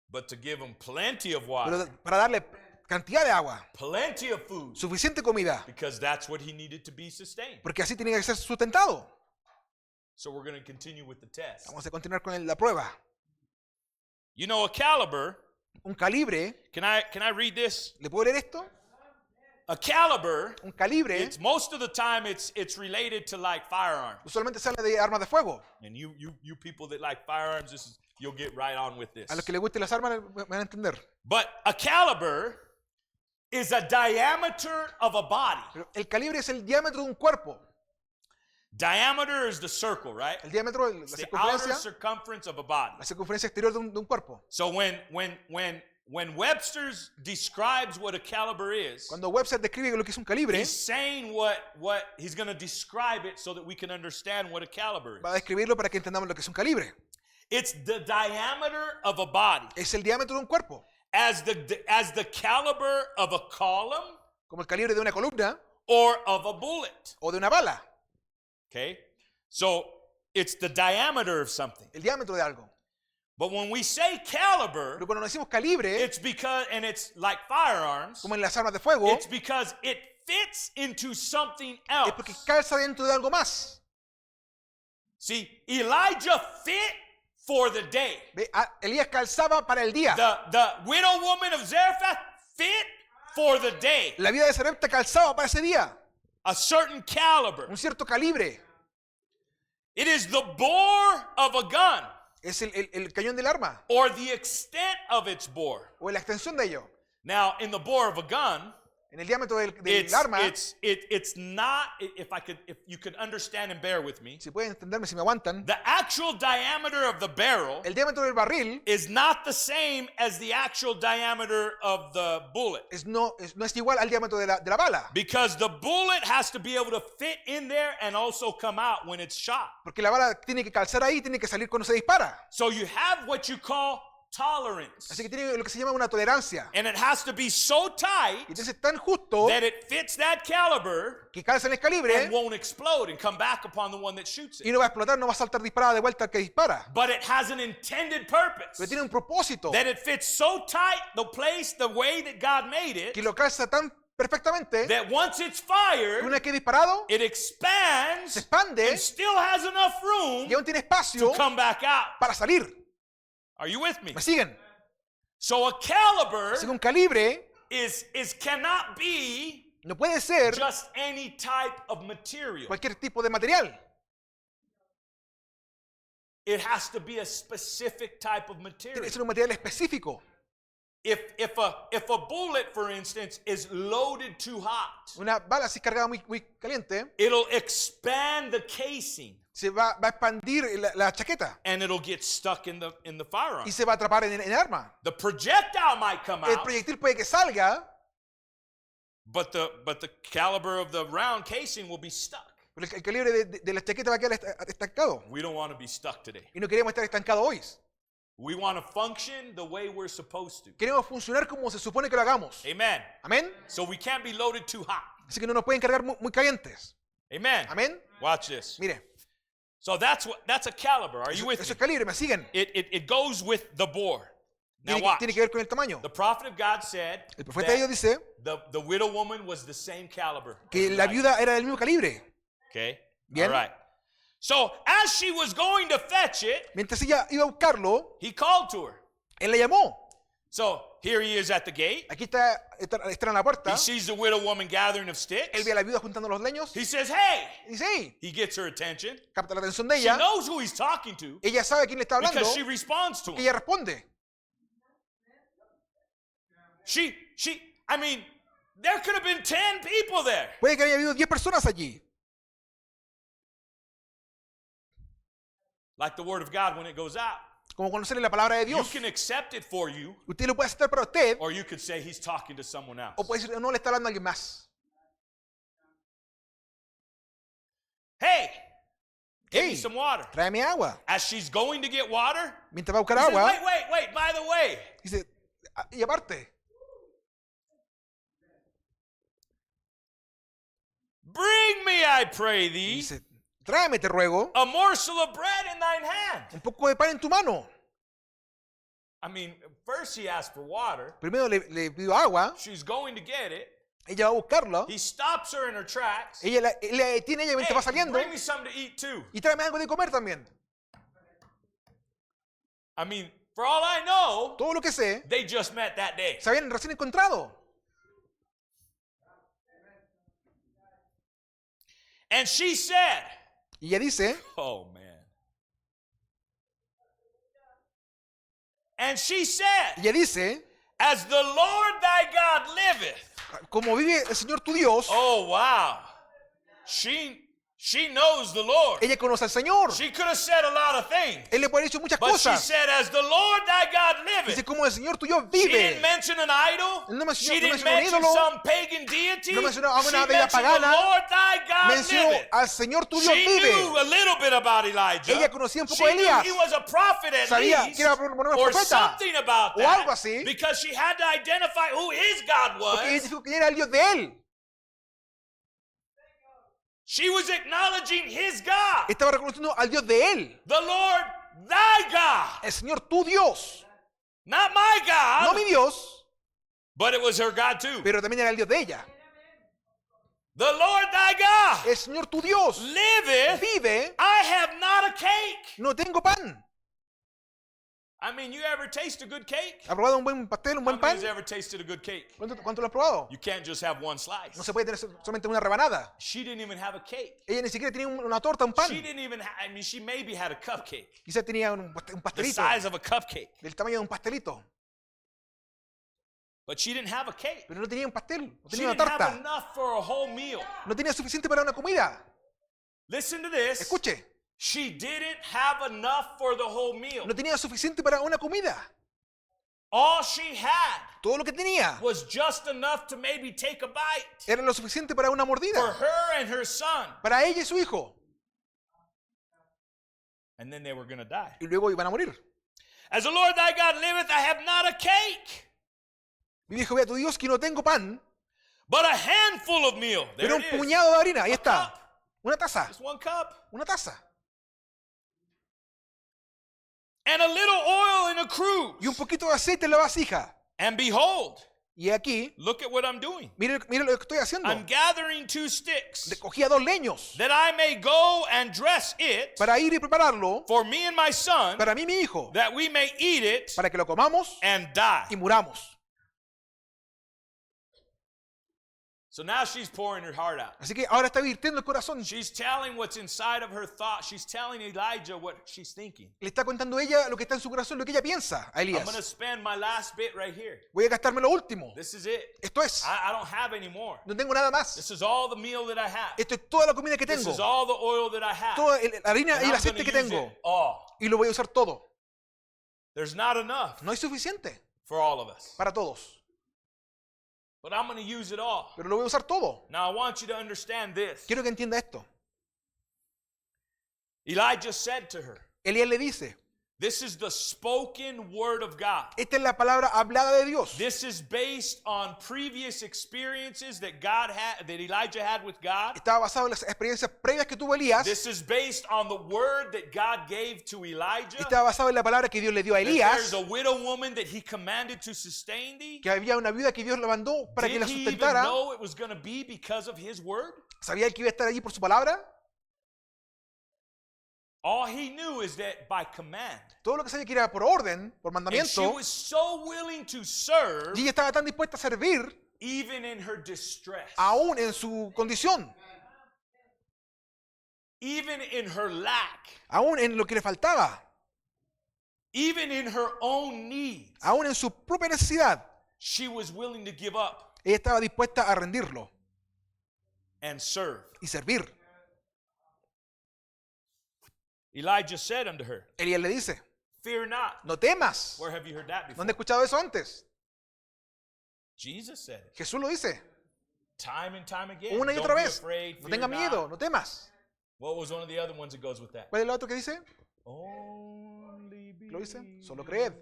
but to give them plenty of water, pero para darle cantidad de agua, plenty of food, suficiente comida, because that's what he needed to be sustained. porque así tenía que ser sustentado. So we're going to continue with the test. Vamos a continuar con la prueba. You know, a caliber, Un calibre, can I read this? ¿le puedo leer esto? A caliber, Un calibre, it's most of the time it's related to like firearms. usualmente se habla de armas de fuego. And you people that like firearms, you'll get right on with this. A los que les gusten las armas me van a entender. But a caliber is a diameter of a body. Pero el calibre es el diámetro de un cuerpo. Diameter is the circle, right? El diámetro, la It's the outer circunferencia, circumference of a body. la circunferencia exterior de un cuerpo. So when Webster's describes what a caliber is, Cuando Webster describe lo que es un calibre, he's saying what he's going to describe it so that we can understand what a caliber va a is. describirlo para que entendamos lo que es un calibre. It's the diameter of a body Es el diámetro de un cuerpo, as the caliber of a column como el calibre de una columna or of a bullet. o de una bala. Okay? So it's the diameter of something. El diámetro de algo. But when we say caliber, Pero cuando decimos calibre, it's because, and it's like firearms, como en las armas de fuego, it's because it fits into something es porque else. calza dentro de algo más. See, Elijah fit for the day. Ve, Elías calzaba para el día. The widow woman of Zarephath fit for the day. La vida de Sarepta calzaba para ese día. A certain caliber. Un cierto calibre. It is the bore of a gun Es el cañón del arma or the extent of its bore. o la extensión de ello. Now, in the bore of a gun, En el diámetro del it's arma, not, if you could understand and bear with me, si pueden entenderme, si me aguantan, the actual diameter of the barrel el diámetro del barril is not the same as the actual diameter of the bullet. no es igual al diámetro de la bala. Because the bullet has to be able to fit in there and also come out when it's shot. Porque la bala tiene que calzar ahí, tiene que salir cuando se dispara. So you have what you call tolerance. Así que tiene lo que se llama una tolerancia. And it has to be so tight Y entonces es tan justo that it fits that caliber que calza en el calibre and won't explode and come back upon the one that shoots y it. no va a explotar, no va a saltar disparada de vuelta al que dispara. But it has an intended purpose. Pero tiene un propósito That it fits so tight, the place, the way that God made it, que lo calza tan perfectamente that once it's que fired, una vez que es disparado it expands se expande and still has enough room y aún tiene espacio to come back out. para salir. Are you with me? ¿Me siguen? So a caliber Así que un calibre is cannot be no puede ser just any type of material. cualquier tipo de material. It has to be a specific type of Tiene material. que ser un material específico. If a bullet, for instance, is loaded too hot, Una bala si es cargada muy caliente, it'll expand the casing se va a expandir la chaqueta and it'll get stuck in the firearm. y se va a atrapar en el arma. The projectile might come El out, proyectil puede que salga, but the caliber of the round casing will be stuck. pero el calibre de la chaqueta va a quedar estancado. We don't want to be stuck today. Y no queremos estar estancados hoy. We want to function the way we're supposed to. Queremos funcionar como se supone que lo hagamos. Amen. Amén. So we can't be loaded too hot. Así que no nos pueden cargar muy calientes. Amen. Amén. Watch this. Mire, So that's a caliber. Are you with eso me? es calibre, me siguen. It goes with the bore. Now watch. Tiene que ver con el tamaño. The prophet of God said El profeta de Dios dice the widow woman was the same caliber. que la viuda era del mismo calibre. Okay. Bien. All right. So as she was going to fetch it, Mientras ella iba a buscarlo, he called to her. él la llamó. So here he is at the gate. Aquí está en la puerta. He sees the widow woman gathering of Él sticks. ve a la viuda juntando los leños. He says, "Hey." Y dice, hey, He gets her attention. capta la atención de She ella. knows who he's talking to Ella sabe a quién le está hablando. because she responds to Y him. ella responde. I mean, there could have been 10 people there. Puede que haya habido 10 personas allí. Like the word of God when it goes out. Como conocerle la palabra de You Dios. can accept it for you, Usted lo puede aceptar para usted. or you could say he's talking to someone else. O puede decir, no, le está hablando a alguien más. Hey, give me Hey, some water. tráeme agua. As she's going to get water, Mientras va a buscar he says, agua, wait, by the way, dice, y aparte, bring me, I pray thee, dice, tráeme, te ruego, a morsel of bread in thine hand. un poco de pan en tu mano. I mean, first he asked for water. Primero le pidió agua, She's going to get it. ella va a buscarlo, He stops her in her tracks. ella la detiene ella mientras va Hey, saliendo, bring me something to eat too. y tráeme algo de comer también. I mean, for all I know, Todo lo que sé, they just met that day. se habían recién encontrado. And she said, Y ella dice, oh man. And she said, ella dice, as the Lord thy God liveth. como vive el Señor tu Dios, Oh wow. She knows the Lord. ella conoce al Señor. She could have said a lot of things. Él le puede haber dicho muchas But she cosas. said, as the Lord thy God Dice, liveth. como el Señor tu Dios She vive. didn't mention an idol. No mencionó- She no didn't mencionó un mention ídolo. some pagan deity. No mencionó a She una deidad mentioned the pagana. Lord thy God Mencionó liveth. al Señor tu Dios She knew vive. a little bit about Elijah. Ella conocía un poco She de knew Elías. he was a prophet at Sabía least, que era por lo menos or profeta. something about O that, algo así. because she had to identify who his God Porque was. identificó quién era el Dios de él. She was acknowledging his God, Estaba reconociendo al Dios de él. the Lord thy God, El Señor tu Dios. not my No God, mi Dios, but it was her God too. pero también era el Dios de ella. The Lord thy God El Señor tu Dios liveth. vive. I have not a cake. No tengo pan. I mean, you ever taste a good cake? ¿Ha probado un buen pastel, un How buen many pan? has ever tasted a good cake? ¿Cuánto lo has probado? You can't just have one slice. No se puede tener solamente una rebanada. She didn't even have a cake. Ella ni siquiera tenía una torta, un pan. She didn't even I mean, she maybe had a cupcake. Quizás tenía un The pastelito, size of a cupcake. del tamaño de un pastelito. But she didn't have a cake. Pero no tenía un pastel, no She tenía una didn't have torta. enough for a whole meal. No tenía suficiente para una comida. Listen to this. Escuche, She didn't have enough for the whole meal. no tenía suficiente para una comida. All she had Todo lo que tenía was just enough to maybe take a bite era lo suficiente para una for mordida. her and her son. Para ella y su hijo. And then they were going to die. Y luego iban a morir. As the Lord thy God liveth, I have not a cake, Vive Jehová tu Dios que no tengo pan, but a handful of meal. There pero un it is. puñado de harina. Ahí A está. cup. Una taza. Just one cup. Una taza. And a little oil in a cruse. Y un poquito de aceite en la vasija. And behold, Y aquí, look at what I'm doing. mire lo que estoy haciendo. I'm gathering 2 sticks, Recogía 2 leños that I may go and dress it para ir y prepararlo for me and my son, para mí y mi hijo, that we may eat it para que lo comamos and die. y muramos. So now she's pouring her heart out. Así que ahora está virtiendo el corazón. She's telling what's inside of her thought. She's telling Elijah what she's thinking. Le está contando ella lo que está en su corazón, lo que ella piensa a I'm going to Elías. spend my last bit right here. Voy a gastarme lo último. This is it. Esto es. I don't have any more. No tengo nada más. This is all the meal that I have. Esto es toda la comida que This tengo. is all the oil that I have. Toda la harina And y el I'm aceite gonna que use tengo. it all. Y lo voy a usar todo. There's not enough No es suficiente for all of us. para todos. But I'm going to use it all. Pero lo voy a usar todo. Now I want you to understand this. Quiero que entienda esto. Elijah said to her, Elías le dice, this is the spoken word of God. esta es la palabra hablada de Dios. This is based on previous experiences that Elijah had with God. Estaba basado en las experiencias previas que tuvo Elías. This is based on the word that God gave to Elijah. Estaba basado en la palabra que Dios le dio a That there's Elías. a widow woman that he commanded to sustain thee. Que había una viuda que Dios le mandó para que Did la he even sustentara. know it was going to be because of his word? ¿Sabía que iba a estar allí por su palabra? All he knew is that by command. Todo lo que sabía que era por orden, por And she mandamiento. was so willing to serve Y ella estaba tan dispuesta a servir, even in her distress. aún en su condición, Even in her lack. aún en lo que le faltaba, Even in her own needs. aún en su propia necesidad. She was willing to give up Ella estaba dispuesta a rendirlo and serve. y servir. Elijah said unto her, Elías le dice, fear not. no temas. Where have you heard that before? ¿Dónde he escuchado eso antes? Jesus said it. Jesús lo dice Time and time again. una y Don't otra be vez. afraid, No fear tenga not. miedo, no temas. What was one of the other ones that goes with that? ¿Cuál es el otro que dice? Only Lo dice, believe. solo creed.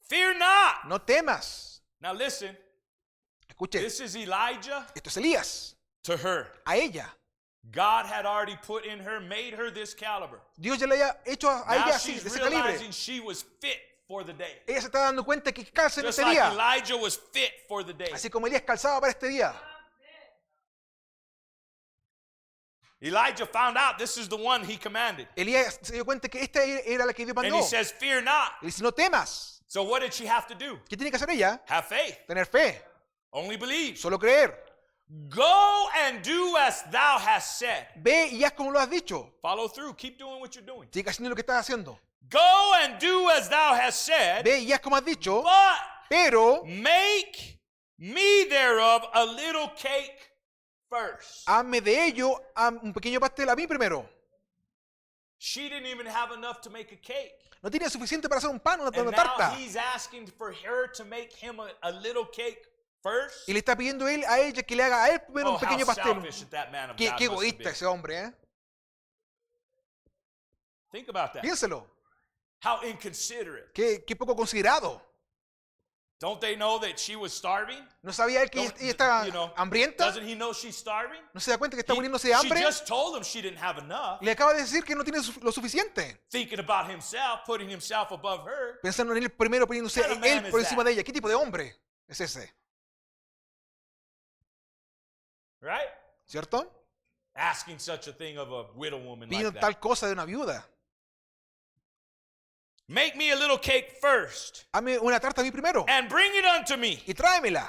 Fear not. No temas. Now listen, Escuche, this is Elijah esto es Elías, to her. a ella. God had already put in her, made her this caliber. Dios ya le había hecho a Now ella así, she's de ese calibre. realizing she was fit for the day. Ella se está dando cuenta que calza en Just este like día. Elijah was fit for the day. Así como Elías calzaba para este día. Elijah found out this is the one he commanded. Elías se dio cuenta que esta era la que Dios And mandó. he says, fear not. Y dice, no temas. So what did she have to do? ¿Qué tiene que hacer ella? Have faith. Tener fe. Only believe. Solo creer. Go and do as thou hast said. Ve y haz como lo has dicho. Follow through. Keep doing what you're doing. Sigue haciendo lo que estás haciendo. Go and do as thou hast said, Ve y haz como has dicho. but Pero make me thereof a little cake first. hazme de ello un pequeño pastel a mí primero. She didn't even have enough to make a cake. No tenía suficiente para hacer un pan, una And now tarta. he's asking for her to make him a little cake first. Y le está pidiendo él a ella que le haga a él primero Oh, un how pequeño pastel. selfish that that man of Qué God must have egoísta been. ese hombre, ¿eh? Think about that. Piénselo. How inconsiderate. Qué poco considerado. Don't they know that she was starving? ¿No sabía él que Don't- ella estaba you know, hambrienta? Doesn't he know she's starving? ¿No se da cuenta que está He- muriéndose de she hambre? just told him she didn't have enough. Le acaba de decir que no tiene lo suficiente. Thinking about himself, putting himself above her. Pensando en él primero, poniéndose What kind of man él is por encima that? de ella. ¿Qué tipo de hombre es ese? Right? ¿Cierto? Asking such a thing of a widow woman Pidiendo like tal that. cosa de una viuda. Make me a little cake first Hazme una tarta a mí primero and bring it unto me. y tráemela.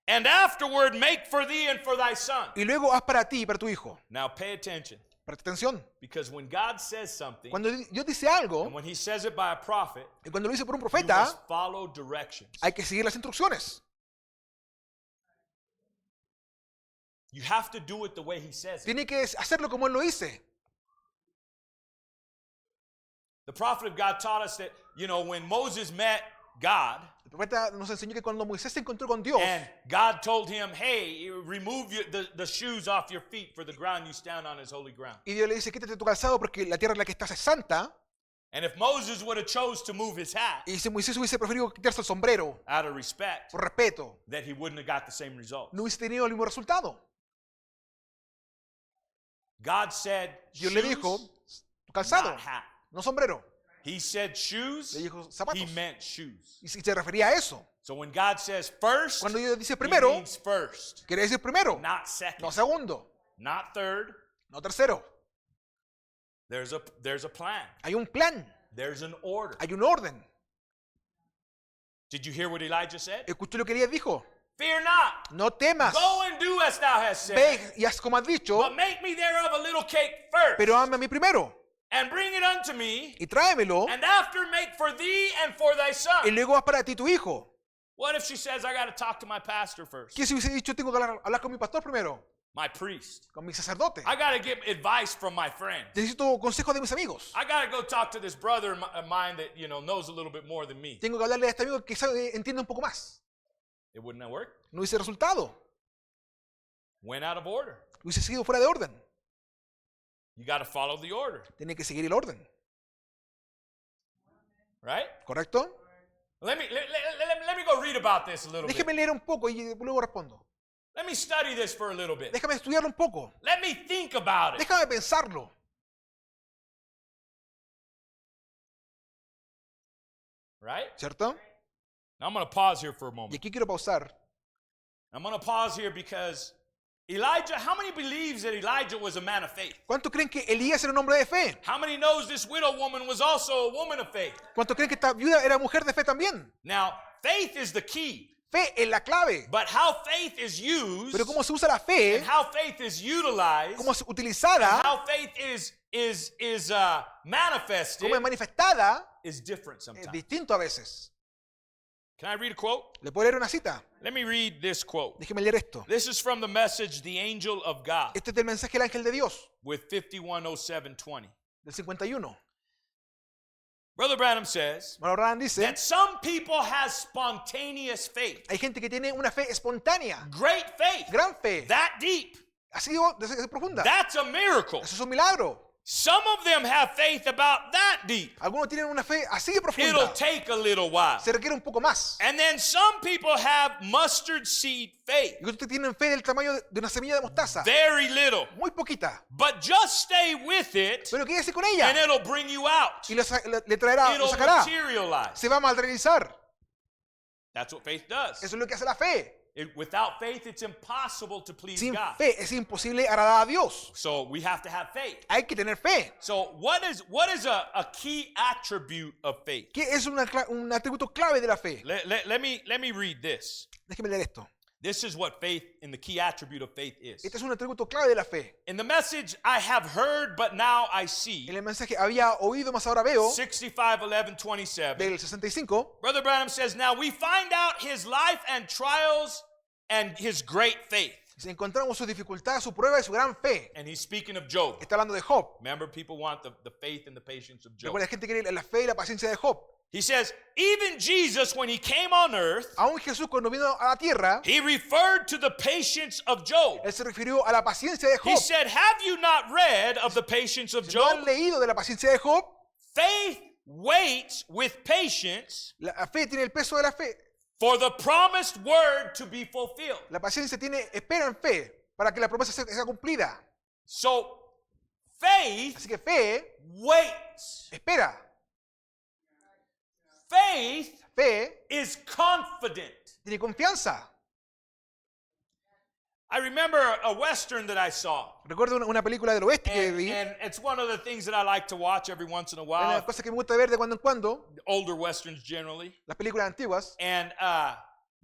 And afterward make for thee and for thy son. Y luego haz para ti y para tu hijo. Now pay attention. Presta atención. Because when God says something, Cuando Dios dice algo, and when he says it by a prophet, y cuando lo dice por un you profeta, must follow directions. hay que seguir las instrucciones. You have to do it the way he says it. Tiene que hacerlo como él lo dice. The prophet of God taught us that, you know, when Moses met God, El profeta nos enseñó que cuando Moisés se encontró con Dios, and God told him, hey, remove the shoes off your feet, for the ground you stand on is holy ground. y Dios le dice, quítate tu calzado porque la tierra en la que estás es santa. And if Moses would have chose to move his hat Y si Moisés hubiese preferido quitarse el sombrero out of respect, por respeto, that he wouldn't have got the same result. no hubiese tenido el mismo resultado. God said, Dios le dijo, shoes, tu calzado, not hat. no sombrero. He said shoes, Le dijo he zapatos. meant shoes. Y si se refería a eso. So when God says first, Cuando Dios dice he primero, means first, quiere decir primero, not second, no segundo, not third. no tercero. There's a plan. Hay un plan, There's an order. hay un orden. Did you hear what Elijah said? Escuchó lo que Elías dijo. Fear not. No temas, Go and do as thou hast said. ve y haz como has dicho, But make me thereof a little cake first. pero hazme a mí primero. And bring it unto me. Y tráemelo, And after make for thee and for thy y son. luego haz para ti tu hijo. What if she says, I got to talk to my pastor first? ¿Qué si hubiese dicho, tengo que hablar con mi pastor primero? My priest. Con mi sacerdote. I got to get advice from my friend. Necesito consejos de mis amigos. I got to go talk to this brother of mine that, knows a little bit more than me. Tengo que hablarle a este amigo que sabe, entiende un poco más. It wouldn't have worked. No hubiese resultado. Went out of order. Hubiese sido fuera de orden. You got to follow the order, Tiene que seguir el orden. right? ¿Correcto? Let me go read about this a little bit. Déjeme leer un poco y luego respondo. Let me study this for a little bit. Déjame estudiarlo un poco. Let me think about it. Déjame pensarlo. Right? ¿Cierto? Now I'm going to pause here for a Y moment. aquí quiero pausar. I'm going to pause here because Elijah, how many believes that Elijah was a man of faith? ¿Cuántos creen que Elías era un hombre de fe? How many knows this widow woman was also a woman of faith? ¿Cuántos creen que esta viuda era mujer de fe también? Now, faith is the key, Fe es la clave. but how faith is used Pero cómo se usa la fe, and how faith is utilized, cómo es utilizada, how faith is manifested cómo es manifestada, is different es sometimes. distinto a veces. Can I read a quote? ¿Le puedo leer una cita? Let me read this quote. Déjeme leer esto. This is from the message, The Angel of God, Este es del mensaje del ángel de Dios, with 510720. del 51. Brother Branham says Bueno, Abraham dice, that some people have spontaneous faith, hay gente que tiene una fe espontánea, great faith, gran fe, that deep. así de profunda. That's a miracle. Eso es un milagro. Some of them have faith about that deep. Algunos tienen una fe así de It'll profunda. take a little while. Se requiere un poco más. And then some people have mustard seed faith, Y otros tienen fe del tamaño de una semilla de mostaza. very little. Muy poquita. But just stay with it Pero quédese con and ella. it'll bring you out. Y le traerá, lo It'll sacará. materialize. Se va a materializar. That's what faith does. Eso es lo que hace la fe. Without faith, it's impossible to please Sin God. fe es imposible agradar a Dios. So we have to have faith. Hay que tener fe. So what is a key attribute of faith? ¿Qué es un atributo clave de la fe? Let me read this. Déjeme leer esto. This is what faith and the key attribute of faith is. Este es un atributo clave de la fe. In the message, I have heard, but now I see, En el mensaje había oído, más ahora veo, 65:11-27. del 65, Brother Branham says, now we find out his life and trials and his great faith. encontramos su dificultad, su prueba y su gran fe. And he's speaking of Job. Está hablando de Job. Remember, people want the faith and the patience of Job. Recuerda, la gente quiere la fe y la paciencia de Job. He says, even Jesus, when he came on earth, Aún Jesús, cuando vino a la tierra, he referred to the patience of Job. él se refirió a la paciencia de He Job. said, have you not read of the patience of Si no han Job? leído de la paciencia de Job, Faith waits with patience la fe tiene el peso de la fe. for the promised word to be fulfilled. La paciencia espera en fe para que la promesa sea cumplida. So faith Así que fe waits. espera. Faith Fe is confident. tiene confianza. I remember a Western that I saw. Recuerdo una película del oeste que vi. And it's one of the things that I like to watch every once in a Una while. cosa que me gusta ver de cuando en cuando, Older Westerns generally. las películas antiguas. And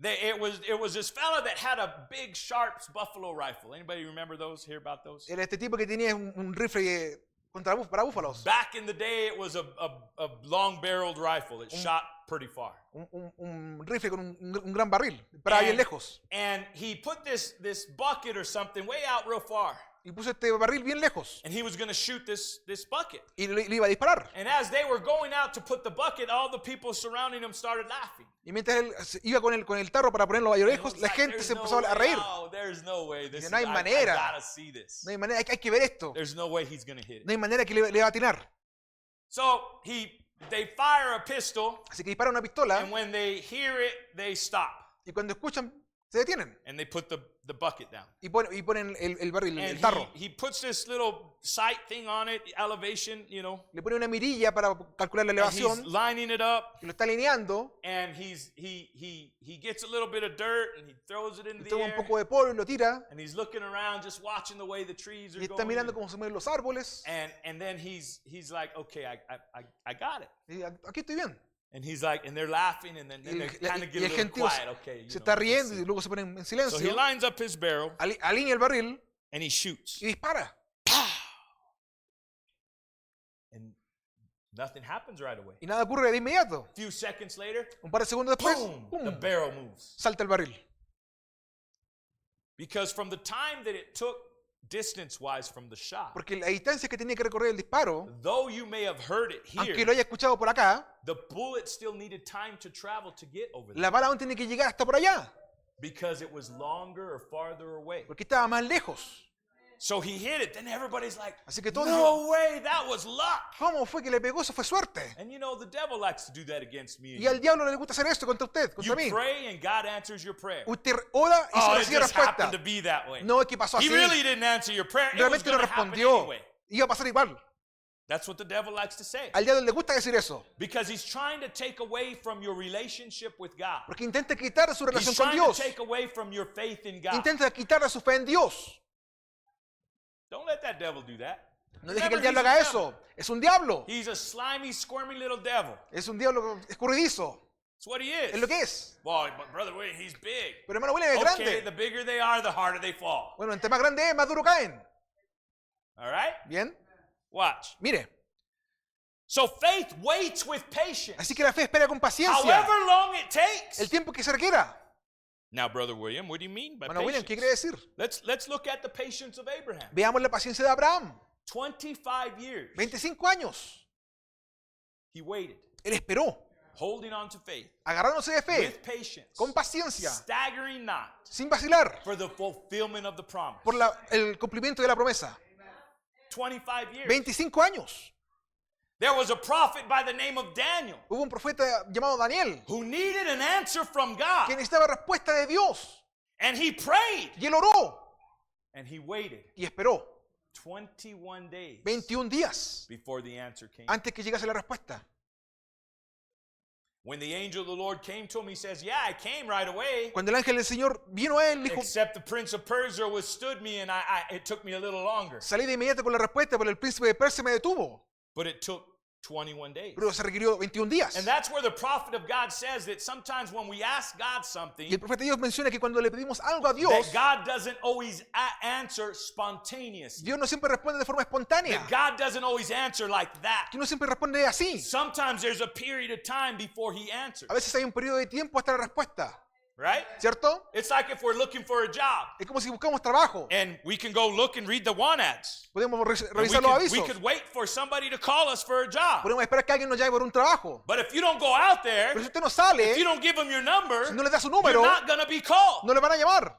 it was this fella that had a big Sharps buffalo rifle. Anybody remember those? Hear about those? Era este tipo que tenía un rifle para búfalos. Back in the day, it was a long-barreled rifle. It shot pretty far. Un rifle con un gran barril, para bien lejos. And he put this bucket or something way out real far. y puso este barril bien lejos and he was going to shoot this bucket. y le iba a disparar. And as they were going out to put the bucket, all the people surrounding him started laughing. Y mientras él iba con el tarro para ponerlo a And he lejos, was la like, gente "There's se no empezó a way. reír. Oh, there's no way. This No hay I manera. gotta see this. No hay manera, hay que ver esto. There's no way he's going to hit it. No hay manera que le va a atinar. So they fire a pistol, Así que dispara una pistola and when they hear it, they stop y cuando escuchan se detienen and they put the bucket down. y ponen el barril, el And tarro. he puts this little sight thing on it, elevation, you know, Le pone una mirilla para calcular la and he's elevación lining it up, y lo está alineando and he gets a little bit of dirt and he throws it into y the toma un air, poco de polvo y lo tira and he's looking around just watching the way the trees are y está going. mirando cómo se mueven los árboles And then he's like, okay, I got it. y aquí estoy bien. And he's like, and they're laughing, and then Y they kind of get el a little gentío quiet. Okay, you se know, está let's riendo see. y luego se ponen en So he silencio, lines up his barrel alinea el barril and he shoots. y dispara. And nothing happens right away. Y nada ocurre de inmediato. A few seconds later, Un par de segundos después, boom, ¡pum!, the barrel moves. salta el barril. Because from the time that it took distance-wise from the shot, Porque la distancia que tenía que recorrer el disparo, though you may have heard it aunque here, lo haya escuchado por acá, the bullet still needed time to travel to get over there la bala aún tiene que llegar hasta por allá, because it was longer or farther away. porque estaba más lejos. So he hit it. Then everybody's like, Así que todos no way, that was luck. ¿cómo fue que le pegó? Eso fue suerte. And you know, the devil likes to do that against me. and Y al diablo le gusta hacer esto contra usted, You contra mí. pray and God answers your prayer. Usted ora y se Oh, it recibe just happened respuesta. to be that way. No es que pasó He así. really didn't answer your prayer. It was Realmente no going to happen respondió. anyway. Iba a pasar igual. That's what the devil likes to say. Al diablo le gusta decir eso. Because he's trying to take away from your relationship with God. Porque intenta quitar su relación He's con trying to Dios. take away from your faith in God. Intenta quitarle su fe en Dios. Don't let that devil do that. No deje que el Remember, diablo he's haga a devil. eso. Es un diablo. He's a slimy, squirmy little devil. Es un diablo escurridizo. That's what he is. Es lo que es. Boy, but Brother William, he's big. Pero hermano William es Okay, the grande. bigger they are, the harder they fall. Bueno, entre más grande es, más duro caen. All right? Bien. Watch. Mire. So faith waits with patience. Así que la fe espera con paciencia. However long it takes. El tiempo que se requiera. Now, Brother William, what do you mean by Hermano William, ¿qué quiere patience? decir? Let's look at the patience of Abraham. Veamos la paciencia de Abraham. 25 years 25 años. he waited, Él esperó, holding on to faith, agarrándose de fe, with patience, con paciencia, staggering not, sin vacilar, for the fulfillment of the promise. por el cumplimiento de la promesa. 25 years. 25 años. There was a prophet by the name of Daniel Hubo un profeta llamado Daniel who needed an answer from God. que necesitaba respuesta de Dios. And he prayed Y él oró and he waited y esperó 21 days 21 días before the answer came. antes que llegase la respuesta. When the angel of the Lord came to him, he says, yeah, I came right away. Cuando el ángel del Señor vino a él, dijo, Except the prince of Persia withstood me and it took me a little longer. salí de inmediato con la respuesta, pero el príncipe de Persia me detuvo. But it took 21 days. Pero se requirió 21 días. And that's where the prophet of God says that sometimes when we ask God Y something, el profeta de Dios menciona que cuando le pedimos algo a Dios, that God doesn't always answer spontaneously. Dios no siempre responde de forma espontánea. That God doesn't always answer like that. Que no siempre responde así. Sometimes there's a period of time before he answers. A veces hay un periodo de tiempo hasta la respuesta. Right? ¿Cierto? It's like if we're looking for a job Es como si buscamos trabajo. and we can go look and read the want ads. Podemos And revisar los we avisos. could wait for somebody to call us for a job. Podemos esperar que alguien nos llame por un trabajo. But if you don't go out there, Pero si usted no sale, if you don't give them your number, si no le da su you're número, not going to be called. no le van a llamar.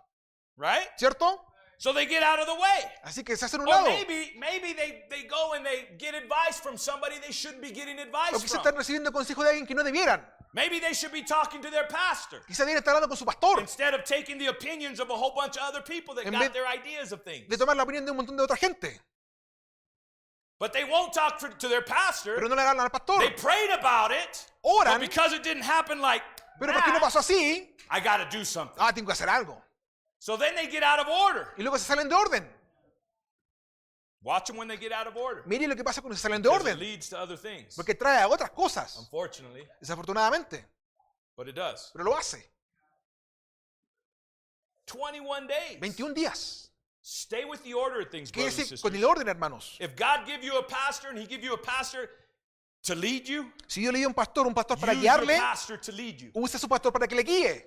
Right? ¿Cierto? So they get out of the way. Así que se hacen a un Or lado. maybe they go and they get advice from somebody they shouldn't be getting O advice quizás from. están recibiendo consejo de alguien que no debieran. Maybe they should be talking to their pastor Quizás debieran estar hablando con su pastor. instead of taking the opinions of a whole bunch of other people that En got vez their ideas of things. De tomar la opinión de un montón de otra gente. But they won't talk to their pastor. Pero no le hablan al pastor. They prayed about it, but Oran, because it didn't happen like pero porque no that, pasó así, I got to do something. tengo que hacer algo. So then they get out of order. Y luego se salen de orden. Watch them when they get out of order. Mire lo que pasa cuando se salen de Because it orden. leads to other things, Porque trae a otras cosas, unfortunately, desafortunadamente. but it does. Pero lo hace. 21 days. 21 días. Stay with the order of things, brothers and Quédese con sisters. el orden, hermanos. If God give you a pastor and he give you a pastor to lead you, Si Dios le dio un pastor para use your guiarle, pastor to lead you. use a su pastor para que le guíe.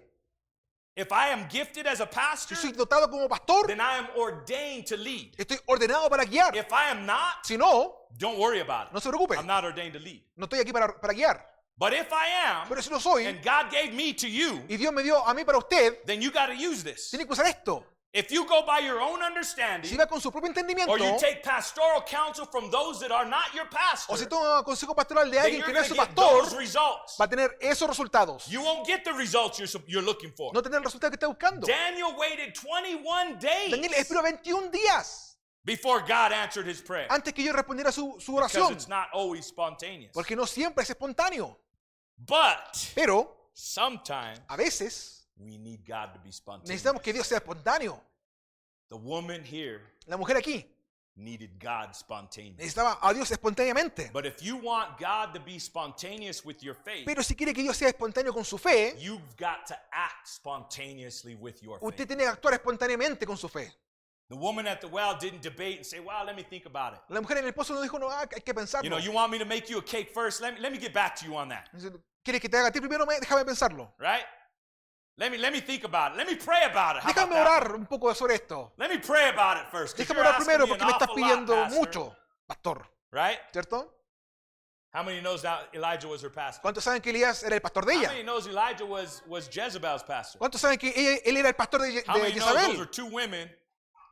If I am gifted as a Si pastor, soy dotado como pastor, then I am ordained to lead. estoy ordenado para guiar. If I am not, Si no, don't worry about it. no se preocupe. I'm not ordained to lead. No estoy aquí para guiar. But if I am, Pero si lo soy, and God gave me to you, y Dios me dio a mí para usted, then you got to use this. tiene que usar esto. If you go by your own Si understanding, va con su propio entendimiento, or you take pastoral counsel from those that are not your o si pastor, toma consejo pastoral de then alguien you're que no going es to su get pastor, those results. va a tener esos resultados. You won't get the results you're looking for. No tener el resultado que está buscando. Daniel waited 21 days Daniel esperó 21 días before God answered his prayer. antes que yo respondiera su Because oración. it's not always spontaneous. Porque no siempre es espontáneo. But Pero sometimes a veces we need God to be spontaneous. necesitamos que Dios sea espontáneo. The woman here La mujer aquí needed God spontaneous. necesitaba a Dios espontáneamente. But if you want God to be spontaneous with your faith, Pero si quiere que Dios sea espontáneo con su fe, you've got to act spontaneously with your usted faith. tiene que actuar espontáneamente con su fe. The woman at the well didn't debate and say, "Well, let me think about it." La mujer en el pozo no dijo, no, hay que You pensarlo. know, you want me to make you a cake first? Let me get back to you on that. ¿Quieres que te haga a ti primero? Déjame pensarlo. Right? Let me think about it. Let me pray about it. How about Déjame that? orar un poco sobre esto. Let me pray about it first. 'Cause Déjame you're orar asking primero me an porque me estás awful lot, pidiendo Pastor. mucho, pastor. Right? ¿Cierto? How many knows that Elijah was her pastor? ¿Cuántos saben que Elías era el pastor de How ella? many knows Elijah was Jezebel's pastor? ¿Cuántos saben que él era el pastor de How many knows those Jezabel? are two women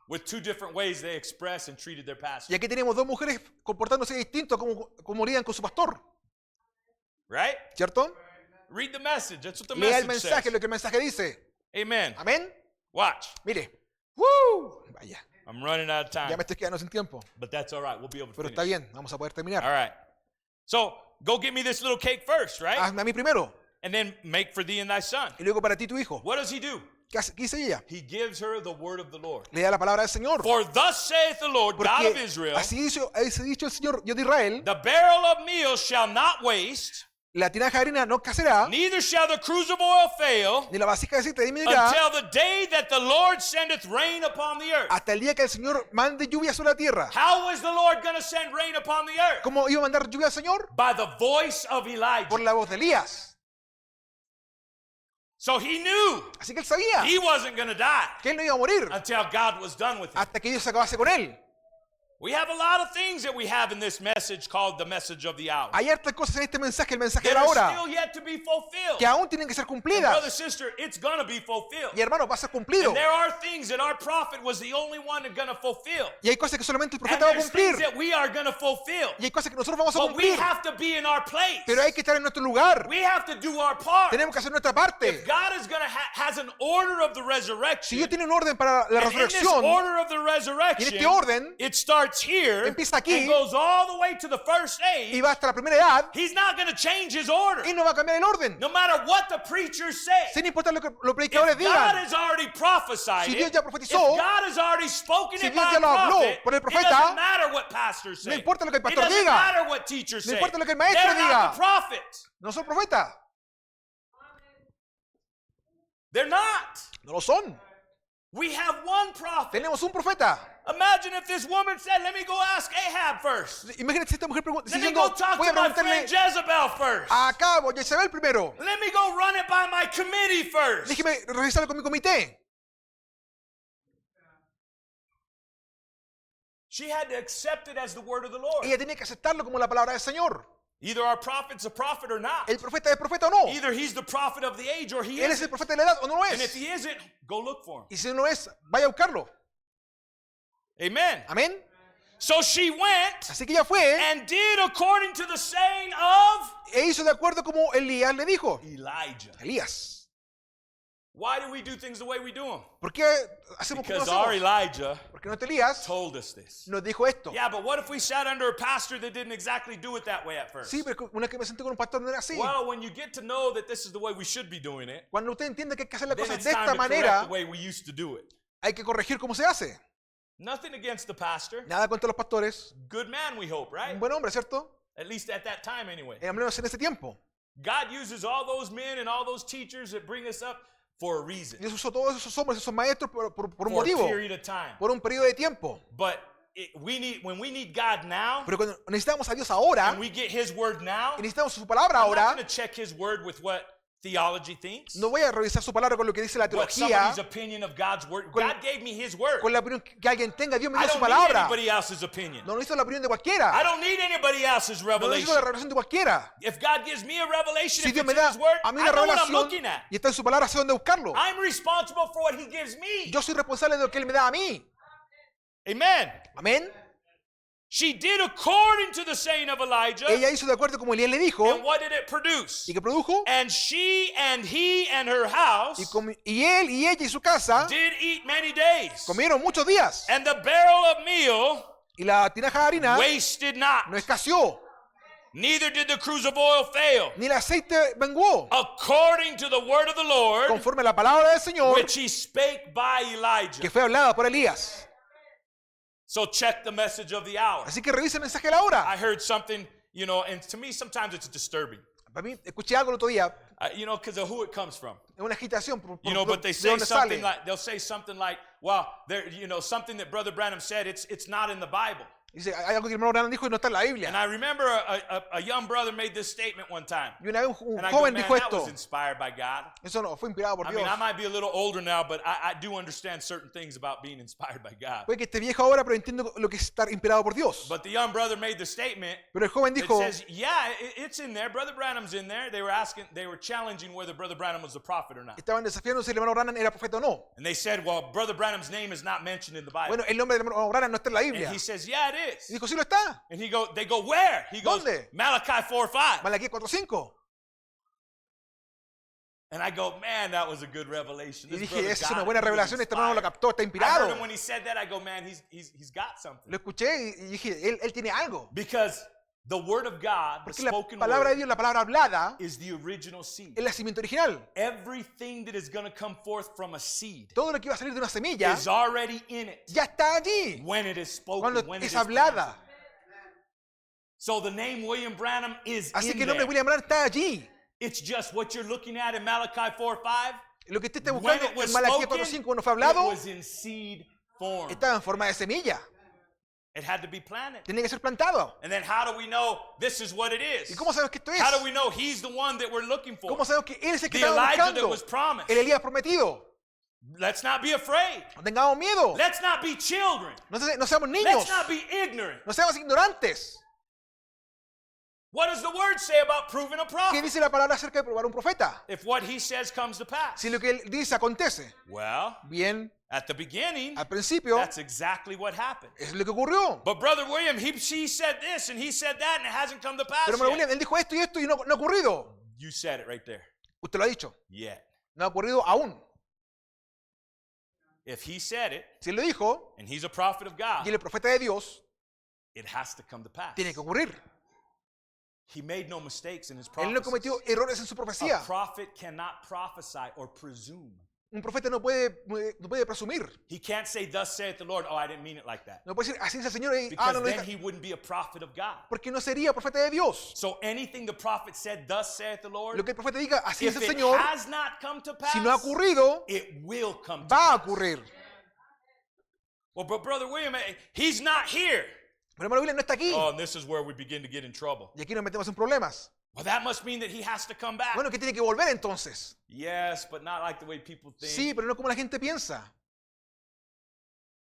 with two different ways they express and treated their pastor? Y aquí tenemos dos mujeres comportándose distinto como lidian con su pastor. Right? ¿Cierto? Read the message. That's what the Lea el message mensaje, says. lo que el mensaje dice. Amen. Amén. Watch. Mire. ¡Woo! Vaya, I'm running out of ya time, me estoy quedando sin tiempo. but that's all right. We'll be able to Pero finish. está bien, vamos a poder terminar. All right. So go get me this little cake first, right? Hazme a mí primero And then make for thee and thy son. y luego para ti tu hijo. What does he do? ¿Qué dice ella? He gives her the word of the Lord. Le da la palabra del Señor. For thus saith the Lord, God of Porque Israel, así ha dicho el Señor, Dios de Israel, the barrel of meal shall not waste, la tinaja de harina no escaseará, neither shall the cruse of oil fail, ni la vasija de aceite disminuirá, until the day that the Lord sendeth rain upon the earth. hasta el día que el Señor mande lluvia sobre la tierra. How was the Lord going to send rain upon the earth? ¿Cómo iba a mandar lluvia al Señor? By the voice of Elijah. Por la voz de Elías. So he knew Así que él sabía he wasn't going to die que él no iba a morir until God was done with him. hasta que Dios se acabase con él. We have a lot of things that we have in this message called the message of the hour Hay hartas cosas en este mensaje, el mensaje de that la are hora, still yet to be fulfilled. que aún tienen que ser And cumplidas. brother, sister, it's going to be fulfilled. Y hermano, va a ser cumplido. And there are things that our prophet was the only one that's going to fulfill. Y hay cosas que solamente el And profeta va a there's things cumplir. that we are going to fulfill. Y hay cosas que nosotros vamos a But we cumplir. have to be in our place. Pero hay que estar en nuestro lugar. We have to do our part. Tenemos que hacer nuestra parte. If God is going to has an order of the Si resurrection, Dios tiene un orden para la and in this resurrección, order of the y en resurrection, este orden, it starts here empieza aquí, and goes all the way to the first age. y va hasta la primera edad, He's not going to change his order. y no va a cambiar el orden. No matter what the preachers say. Sin importar lo que los If predicadores God digan. has already prophesied Si Dios it, ya if profetizó, God has already spoken si it Dios by ya a lo habló prophet, por el it profeta, doesn't matter what pastors say. no importa lo que el It pastor doesn't diga. matter what teachers No say. importa lo que el maestro They're diga. not the prophets. No son profetas. They're not. No lo son. We have one prophet. Tenemos un profeta. Imagine if this woman said, let me go ask Ahab first. Imagínate si esta mujer Let me diciendo, go talk voy to a my preguntarle friend Jezebel first. a Acabo, a Jezabel primero. Let me go run it by my committee first. Déjeme revisarlo con mi comité. She had to accept it as the word of the Lord. Ella tenía que aceptarlo como la palabra del Señor. Either our prophet's a prophet or not. ¿El profeta es profeta o no? Either he's the prophet of the age or he ¿Él es el isn't. profeta de la edad o no lo And if es? he isn't, go look for him. Y si no es, vaya a buscarlo. Amen. Amén. So she went Así que ella fue and did according to the saying of e hizo de acuerdo como Elías le dijo. Elijah. Elías. Why do we do things the way we do them? ¿Por qué hacemos como Because lo our hacemos? Elijah Porque nuestro Elías told us this. nos dijo esto. Yeah, but what if we sat under a pastor that didn't exactly do it that way at first? Sí, pero una vez que me senté con un pastor no era así. Well, when you get to know that this is the way we should be doing it, Cuando usted entiende que hay que hacer las then cosas it's de time esta to correct manera, the way we used to do it. hay que corregir cómo se hace. Nothing against the pastor. Nada contra los pastores. Good man, we hope, right? Un buen hombre, ¿cierto? At least at that time anyway. Al menos en ese tiempo. God uses all those men and all those teachers that bring us up for a reason, Dios usó todos esos hombres, esos maestros por un for a motivo, period of time. por un periodo de tiempo. But when we need God now, Pero cuando necesitamos a Dios ahora, and we get His word now, y necesitamos su palabra I'm not ahora, going to check His word with what theology thinks. No voy a revisar su palabra con lo que dice la What teología, somebody's opinion of God's word. Con- God gave me His word. con la opinión que alguien tenga. Dios me I dio su don't need palabra. anybody else's opinion. No necesito la opinión de I cualquiera. don't need anybody else's No necesito revelation. la revelación de cualquiera. If God gives me a revelation, Si if Dios it's me in da His word, a mí I una know what I'm revelación looking at. y está en su palabra, sé dónde buscarlo. I'm responsible for what He gives me. Yo soy responsable de lo que Él me da a mí. Amen. Amén. She did according to the saying of Elijah. Ella hizo de acuerdo como Elías le dijo. And what did it produce? ¿Y qué produjo? And she and he and her house Y él y ella y su casa did eat many days. comieron muchos días. And the barrel of meal Y la tinaja de harina wasted not. no escaseó, Neither did the cruse of oil fail. ni el aceite menguó. According to the word of the Lord, Conforme a la palabra del Señor which he spake by Elijah. que fue hablada por Elías. So check the message of the hour. Así que revisa el mensaje de la hora. I heard something, and to me sometimes it's disturbing. Para mí, escuché algo el otro día, Because of who it comes from. en una agitación por But they de say dónde something sale. like, they'll say something like, well, there, something that Brother Branham said, it's not in the Bible. Dice, hay algo que el hermano Branham dijo y no está en la And Biblia. I remember a young brother made this statement one time. Y una vez un And I go, joven man, dijo that was esto. inspired by God. Eso no, fue inspirado por I Dios. mean, I might be a little older now, but I do understand certain things about being inspired by God. Puede que esté viejo ahora, pero entiendo lo que es estar inspirado por Dios. But the young brother made the statement Pero el joven that dijo, says, yeah, it's in there. Brother Branham's in there. They were challenging whether Brother Branham was the prophet or not. estaban desafiando si el hermano Branham era profeta o no. And they said, well, Brother Branham's name is not mentioned in the Bible. Bueno, el nombre del hermano Branham no está en la And Biblia. he says, yeah, it Y is. dijo, sí lo está. And they go, where? He goes, ¿Dónde? Malachi 4:5. Malaquías 4:5. And I go, man, that was a good revelation. Y This dije, brother esa es got una it. buena He was revelación. Este hermano lo inspired. captó, está I heard inspirado. him when he said that. I go, man, he's got something. Lo escuché y dije, él tiene algo. Because the word of God, the Porque la spoken palabra de word, Dios, la palabra hablada, is the original seed. es la simiente original. Everything that is going to come forth from a seed Todo lo que iba a salir de una semilla is already in it ya está allí. when it is spoken, Cuando when it es is hablada. planted. So the name William Branham is Así in que el nombre there. de William Branham está allí. It's just what you're looking at in Malachi 4:5. Lo que usted está When buscando it was en Malaquías spoken, 4:5 cuando fue it hablado, was in seed form. estaba en forma de semilla. It had to be planted. Tenía que ser plantado. And then how do we know this is what it ¿Y is? cómo sabemos que esto es? How do we know he's the one that we're looking for? ¿Cómo sabemos que él es el que The estamos Elijah that buscando? was promised. El Elías prometido. Let's not be afraid. No tengamos miedo. Let's not be children. No seamos niños. Let's not be ignorant. No seamos ignorantes. What does the word say about proving a ¿Qué prophet? dice la palabra acerca de probar un profeta? If what he says comes to pass. Si lo que él dice acontece. Well, Bien, at the beginning, al principio that's exactly what happened. es lo que ocurrió. But Brother William, he said this and he said that and it hasn't come to pass Pero hermano yet. William, él dijo esto y no ha ocurrido. You said it right there. Usted lo ha dicho. Yet. No ha ocurrido aún. If he said it Si él lo dijo and he's a prophet of God, y él es profeta de Dios, it has to come to pass. tiene que ocurrir. He made no mistakes in his Él no prophecies. cometió errores en su A profecía. prophet cannot prophesy or presume. Un profeta no puede presumir. He can't say, thus saith the Lord, oh, I didn't mean it like that. No puede decir, así dice el Señor. Y, Because no lo then deja. he wouldn't be a prophet of God. Porque no sería profeta de Dios. So anything the prophet said, thus saith the Lord, Lo que el profeta diga, así if dice el it Señor, has not come to pass, si no ha ocurrido, it will come to va a pass. ocurrir. Well, but Brother William, he's not here. Pero hermano William no está aquí. Oh, and this is where we begin to get in trouble. Y aquí nos metemos en problemas. Well, that must mean that he has to come back. Bueno, que tiene que volver entonces. Yes, but not like the way people think. Sí, pero no como la gente piensa.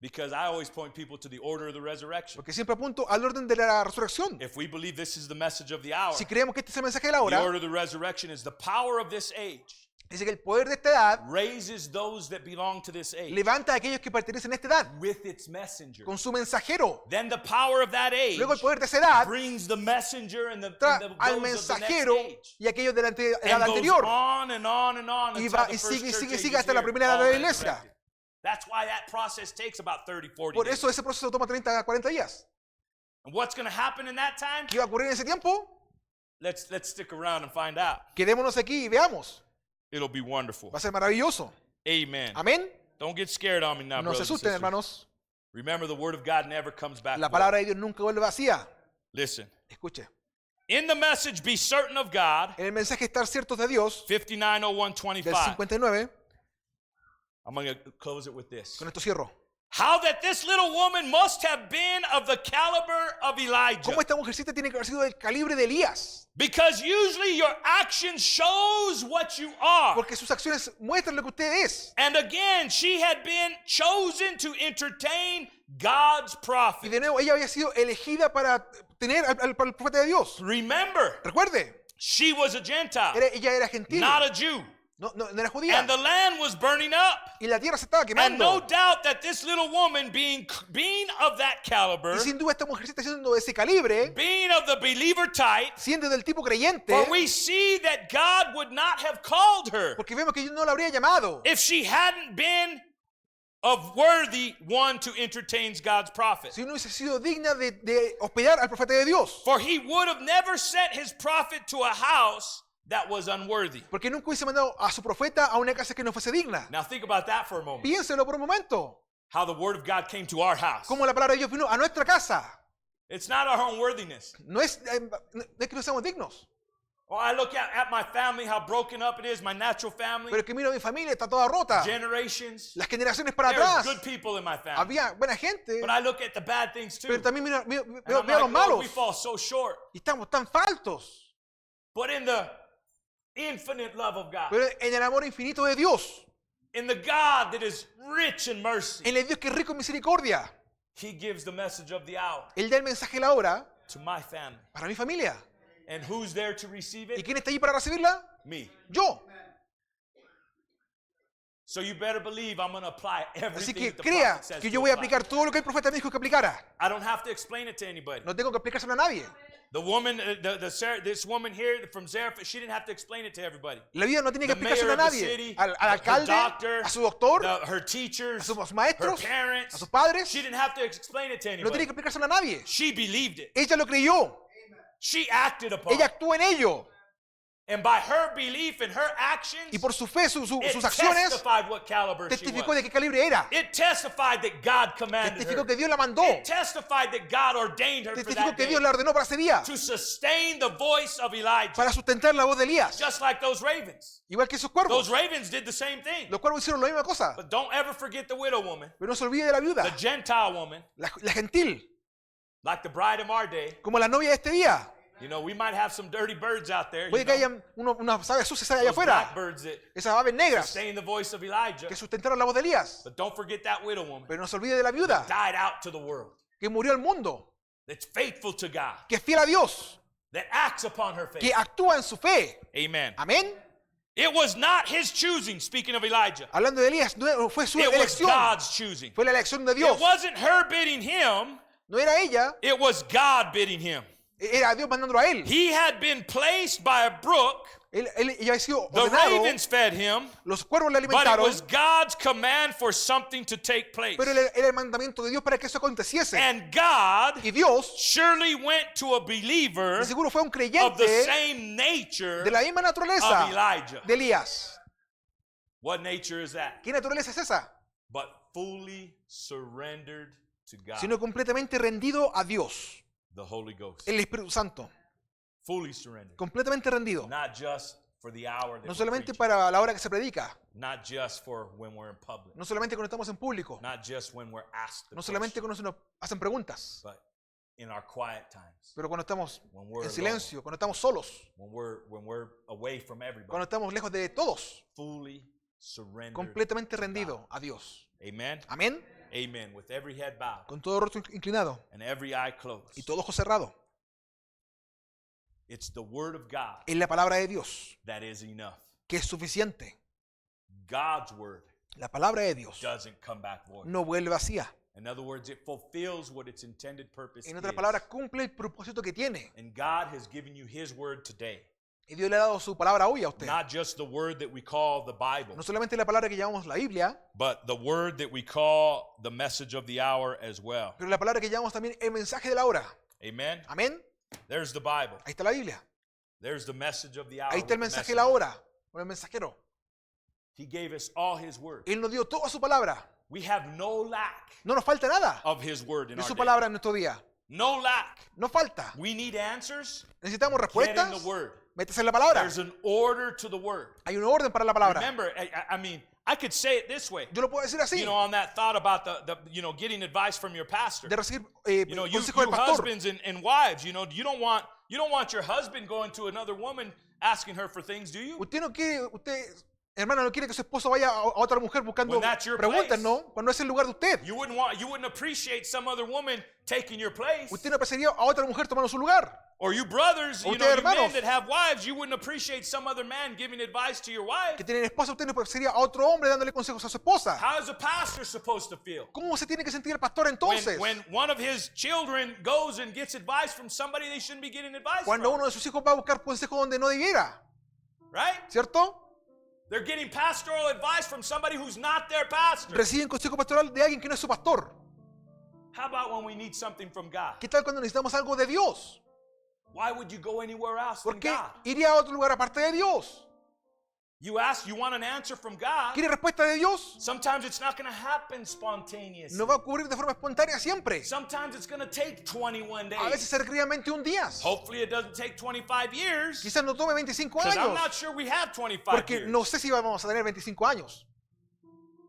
Because I always point people to the order of the resurrection. Porque siempre apunto al orden de la resurrección. If we believe this is the message of the hour, Si creemos que este es el mensaje de la the hora, order of the resurrection is the power of this age dice que el poder de esta edad raises those that belong to this age levanta a aquellos que pertenecen a esta edad with its messenger. con su mensajero. Then the power of that age Luego el poder de esa edad brings the messenger and trae those al of the next mensajero age. y aquellos de la edad And goes anterior. on and on and on Y until va the y first sigue, church sigue, age sigue is hasta la here, primera edad all de la iglesia. resurrected. That's why that process takes about 30, 40 Por days. eso ese proceso toma 30 a 40 días. And what's going to happen in that time? ¿Qué va a ocurrir en ese tiempo? Let's stick around and find out. Quedémonos aquí y veamos. It'll be wonderful. Va a ser maravilloso. Amen. Amén. Don't get scared on me now, No se brothers and asusten, sisters. hermanos. Remember, the word of God never comes back La void. palabra de Dios nunca vuelve vacía. Listen. Escuche. In the message, be certain of God, En el mensaje estar ciertos de Dios, 5901:25. del 59, I'm going to close it with this. con esto cierro. how that this little woman must have been of the caliber of Elijah. ¿Cómo esta mujercita tiene que haber sido del calibre de Elías? Because usually your action shows what you are. Porque sus acciones muestran lo que usted es. And again, she had been chosen to entertain God's Y prophet. de nuevo, ella había sido elegida para tener al profeta de Dios. Remember, Recuerde, she was a Gentile, ella era gentil, not a Jew. no era judía. And the land was burning up. Y la tierra se estaba And no quemando. doubt that this little woman, being of that caliber, Y sin duda esta mujercita siendo de ese calibre, being of the believer type, siendo del tipo creyente, for we see that God would not have called her porque vemos que Dios no la habría llamado if she hadn't been of worthy one to entertain God's prophet. si no hubiese sido digna de hospedar al profeta de Dios. For he would have never sent his prophet to a house that was unworthy. Porque nunca hubiese mandado a su profeta a una casa que no fuese digna. Now think about that for a moment. Piénselo por un momento. How the word of God came to our house. Cómo la palabra de Dios vino a nuestra casa. It's not our unworthiness. No es que no seamos dignos. Or I look at my family, how broken up it is, my natural family. Pero es que miro a mi familia, está toda rota. Generations. Las generaciones para There's atrás. good people in my family. Había buena gente. But I look at the bad things too. Pero también And veo I'm a los like, Lord, malos. we fall so short. Y estamos tan faltos. But in the infinite love of God, Pero en el amor infinito de Dios, in the God that is rich in mercy, en el Dios que es rico en misericordia, he gives the message of the hour Él da el mensaje de la hora to my family. para mi familia. And who's there to receive ¿Y it? quién está allí para recibirla? Me. Yo. So you better believe I'm going to apply Así everything que that the crea prophet says que to yo voy a apply. aplicar todo lo que el profeta me dijo que aplicara. I don't have to explain it to anybody. No tengo que explicárselo a nadie. The woman, this woman here from Zarephath, she didn't have to explain it to everybody. La vida no tiene que The mayor explicárselo a of the nadie. city, Al her alcalde, doctor, a su doctor, her teachers, a sus her maestros, parents. a sus padres. She didn't have to explain it to No tiene anybody. que explicárselo a nadie. She believed it. Ella lo creyó. She acted upon Ella it. actuó en ello. And by her belief and her actions, Y por su fe, it sus acciones, testified what caliber she testificó was. de qué calibre era. It testified that God commanded Testificó her. que Dios la mandó. It testified that God ordained her for Testificó that que day Dios la ordenó para ese día. to sustain the voice of Elijah. Para sustentar la voz de Elías. Just like those ravens. Igual que esos Those cuervos. ravens did the same thing. Los cuervos hicieron la misma cosa. But don't ever forget the widow woman, Pero no se olvide de la viuda. the Gentile woman, La gentil. like the bride of our day. Como la novia de este día. You know, we might have some dirty birds out there. Puede You que know, haya unas aves sucias allá those afuera. blackbirds that Esas aves negras sustain the voice of Elijah. que sustentaron la voz de Elías. But don't forget that widow woman Pero no se olvide de la viuda died out to the world. que murió al mundo. That's faithful to God. Que es fiel a Dios. That acts upon her faith. Que actúa en su fe. Amen. Amén. It was not his choosing, speaking of Elijah. Hablando de Elías, no fue su It was elección. God's choosing. Fue la elección de It Dios. wasn't her bidding him. No era ella. It was God bidding him. Era Dios mandándolo a él. He had been placed by a brook. Ella había sido The ordenado. ravens fed him. Los cuervos le But it alimentaron. was God's command for something to take place. Pero era el mandamiento de Dios para que eso aconteciese. And God Y Dios, surely went to a believer de seguro fue un of the creyente same nature de la misma of naturaleza Elijah. de Elías. What nature is that? ¿Qué naturaleza es esa? But fully surrendered to God, Sino completamente rendido a Dios, the Holy Ghost. el Espíritu Santo. Fully surrendered. Completamente rendido. Not just for the hour that No we're solamente preaching. para la hora que se predica. Not just for when we're in public. No solamente cuando estamos en público. Not just when we're asked the No solamente question, cuando se nos hacen preguntas. but in our quiet times, Pero cuando estamos when we're en alone, silencio, cuando estamos solos, when we're away from everybody, cuando estamos lejos de todos. fully surrendered. Completamente rendido a Dios. Amen. Amén. Amen. With every head bowed Con todo rostro inclinado and every eye closed. y todo ojo cerrado. It's the word of God Es la palabra de Dios that is enough. que es suficiente. God's word La palabra de Dios doesn't come back void. no vuelve vacía. In other words, it fulfills what its intended purpose En otras is. palabras, cumple el propósito que tiene. And God has given you his word today. Y Dios le ha dado su palabra hoy a usted. Not just the word that we call the Bible, No solamente la palabra que llamamos la Biblia, but the word that we call the message of the hour as well. pero la palabra que llamamos también el mensaje de la hora. Amen. Amén. There's the Bible. Ahí está la Biblia. There's the message of the hour. Ahí está el with the mensaje de la messenger. hora con el mensajero. He gave us all his word. Él nos dio toda su palabra. We have no lack No nos falta nada of his word in de our su day. palabra en nuestro día. No lack. No falta. We need answers. Necesitamos Get in respuestas. the word. Métese en la palabra. There's an order to the word. Hay un orden para la palabra. Remember, I mean, I could say it this way. Yo lo puedo decir así, On that thought about the getting advice from your pastor. de recibir You consejo del pastor. husbands and wives, you don't want your husband going to another woman asking her for things, do you? Hermana, no quiere que su esposo vaya a otra mujer buscando When that's your preguntas, place. ¿no? Cuando es el lugar de usted. You wouldn't appreciate some other woman taking your place. Usted no apreciaría a otra mujer tomando su lugar. Or you brothers, O you ustedes, men hermanos. that have wives, you wouldn't appreciate some other man giving advice to your wife. Que tienen esposa, usted no apreciaría a otro hombre dándole consejos a su esposa. How is a pastor supposed to feel? ¿Cómo se tiene que sentir el pastor entonces? When one of his children goes and gets advice from somebody they shouldn't be getting advice Cuando from, uno de sus hijos va a buscar consejo donde no debiera, right? ¿cierto? They're getting pastoral advice from somebody who's not their pastor. Reciben consejo pastoral de alguien que no es su pastor. How about when we need something from God? ¿Qué tal cuando necesitamos algo de Dios? Why would you go anywhere else ¿Por than qué God? iría a otro lugar aparte de Dios? You want an answer from God. ¿Quiere respuesta de Dios? Sometimes it's not going to happen spontaneously. No va a ocurrir de forma espontánea siempre. Sometimes it's going to take 21 A veces days. se requiere 21 días. Hopefully it doesn't take 25 years. Quizás no tome 25 Because I'm años. not sure we have 25 Porque years. no sé si vamos a tener 25 años.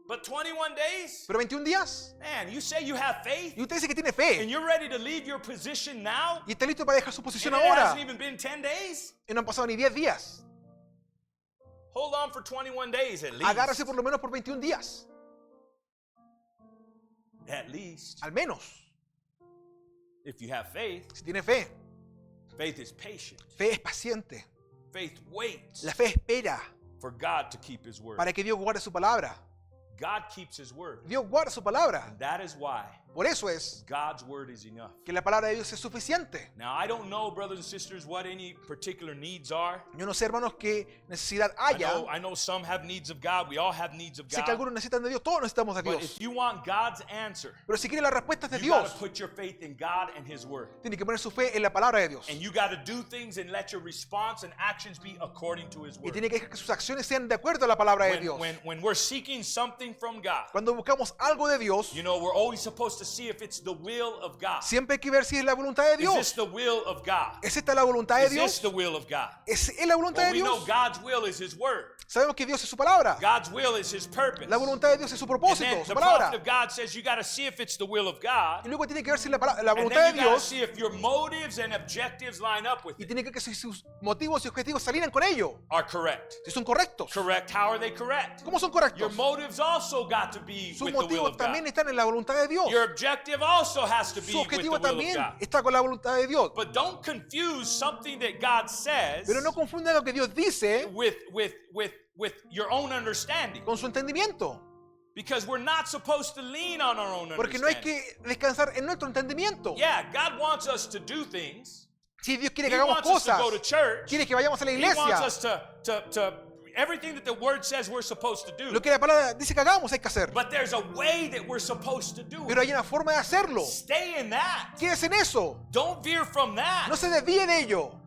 But 21 days? Pero 21 días. Man, you say you have faith Y usted dice que tiene and fe. you're ready to leave your position now? Y está listo para dejar su posición And it ahora. hasn't even been 10 days? Y no han pasado ni 10 días. Hold on for 21 days at least. Agárrese por lo menos por 21 días. At least. Al menos. If you have faith, Si tiene fe. faith is patient. Fe es paciente. Faith waits La fe espera for God to keep his word. para que Dios guarde su palabra. God keeps his word. Dios guarda su palabra. And that is why Por eso es God's word is enough. que la palabra de Dios es suficiente. Now, I don't know, brothers and sisters, what any particular needs are. Yo no sé, hermanos, qué necesidad haya. I know some have needs of God. We all have needs of Sé que God. algunos necesitan de Dios, todos necesitamos de But Dios. if you want God's answer, Pero si quiere las respuestas de you got Dios, to put your faith in God and his word. tiene que poner su fe en la palabra de Dios. And you got to do things and let your response and actions be according to his Y word. tiene que dejar que sus acciones sean de acuerdo a la palabra de Dios. When we're seeking something from God, Cuando buscamos algo de Dios, we're always supposed to see if it's the will of God. siempre hay que ver si es la voluntad de Is Dios. this the will of God? ¿Es esta la voluntad de Is this Dios? the will of God? ¿Es la voluntad Well, de we know Dios? God's will is his word. Sabemos que Dios es su palabra. God's will is his purpose. La voluntad de Dios es su And propósito, then su the prophet palabra. of God says you got to see if it's the will of God. Y luego tiene que ver si la And voluntad then de you got to Dios, see if your motives and objectives line up with y it, tiene que ver si sus motivos y objetivos se alinean con ello, are correct. si son correctos. Correct. How are they correct? ¿Cómo son Your correctos? motives also got to be Sus with the will motivos of God. también están en la voluntad de Dios. Your objective also has to be Su with the objetivo will of también God. está con la voluntad de Dios. But don't confuse something that God says Pero no confunda lo que Dios dice with your own understanding. con su entendimiento. Because we're not supposed to lean on our own Porque no hay understanding. que descansar en nuestro entendimiento. Yeah, God wants us to do things. Si Dios quiere He que hagamos wants us to cosas, go to church. quiere que vayamos a la He wants iglesia, us to everything that the word says we're supposed to do. lo que la palabra dice que hagamos hay que hacer. But there's a way that we're supposed to do Pero it. hay una forma de hacerlo. Stay in that. Quédese en eso. Don't veer from that. No se desvíe de ello.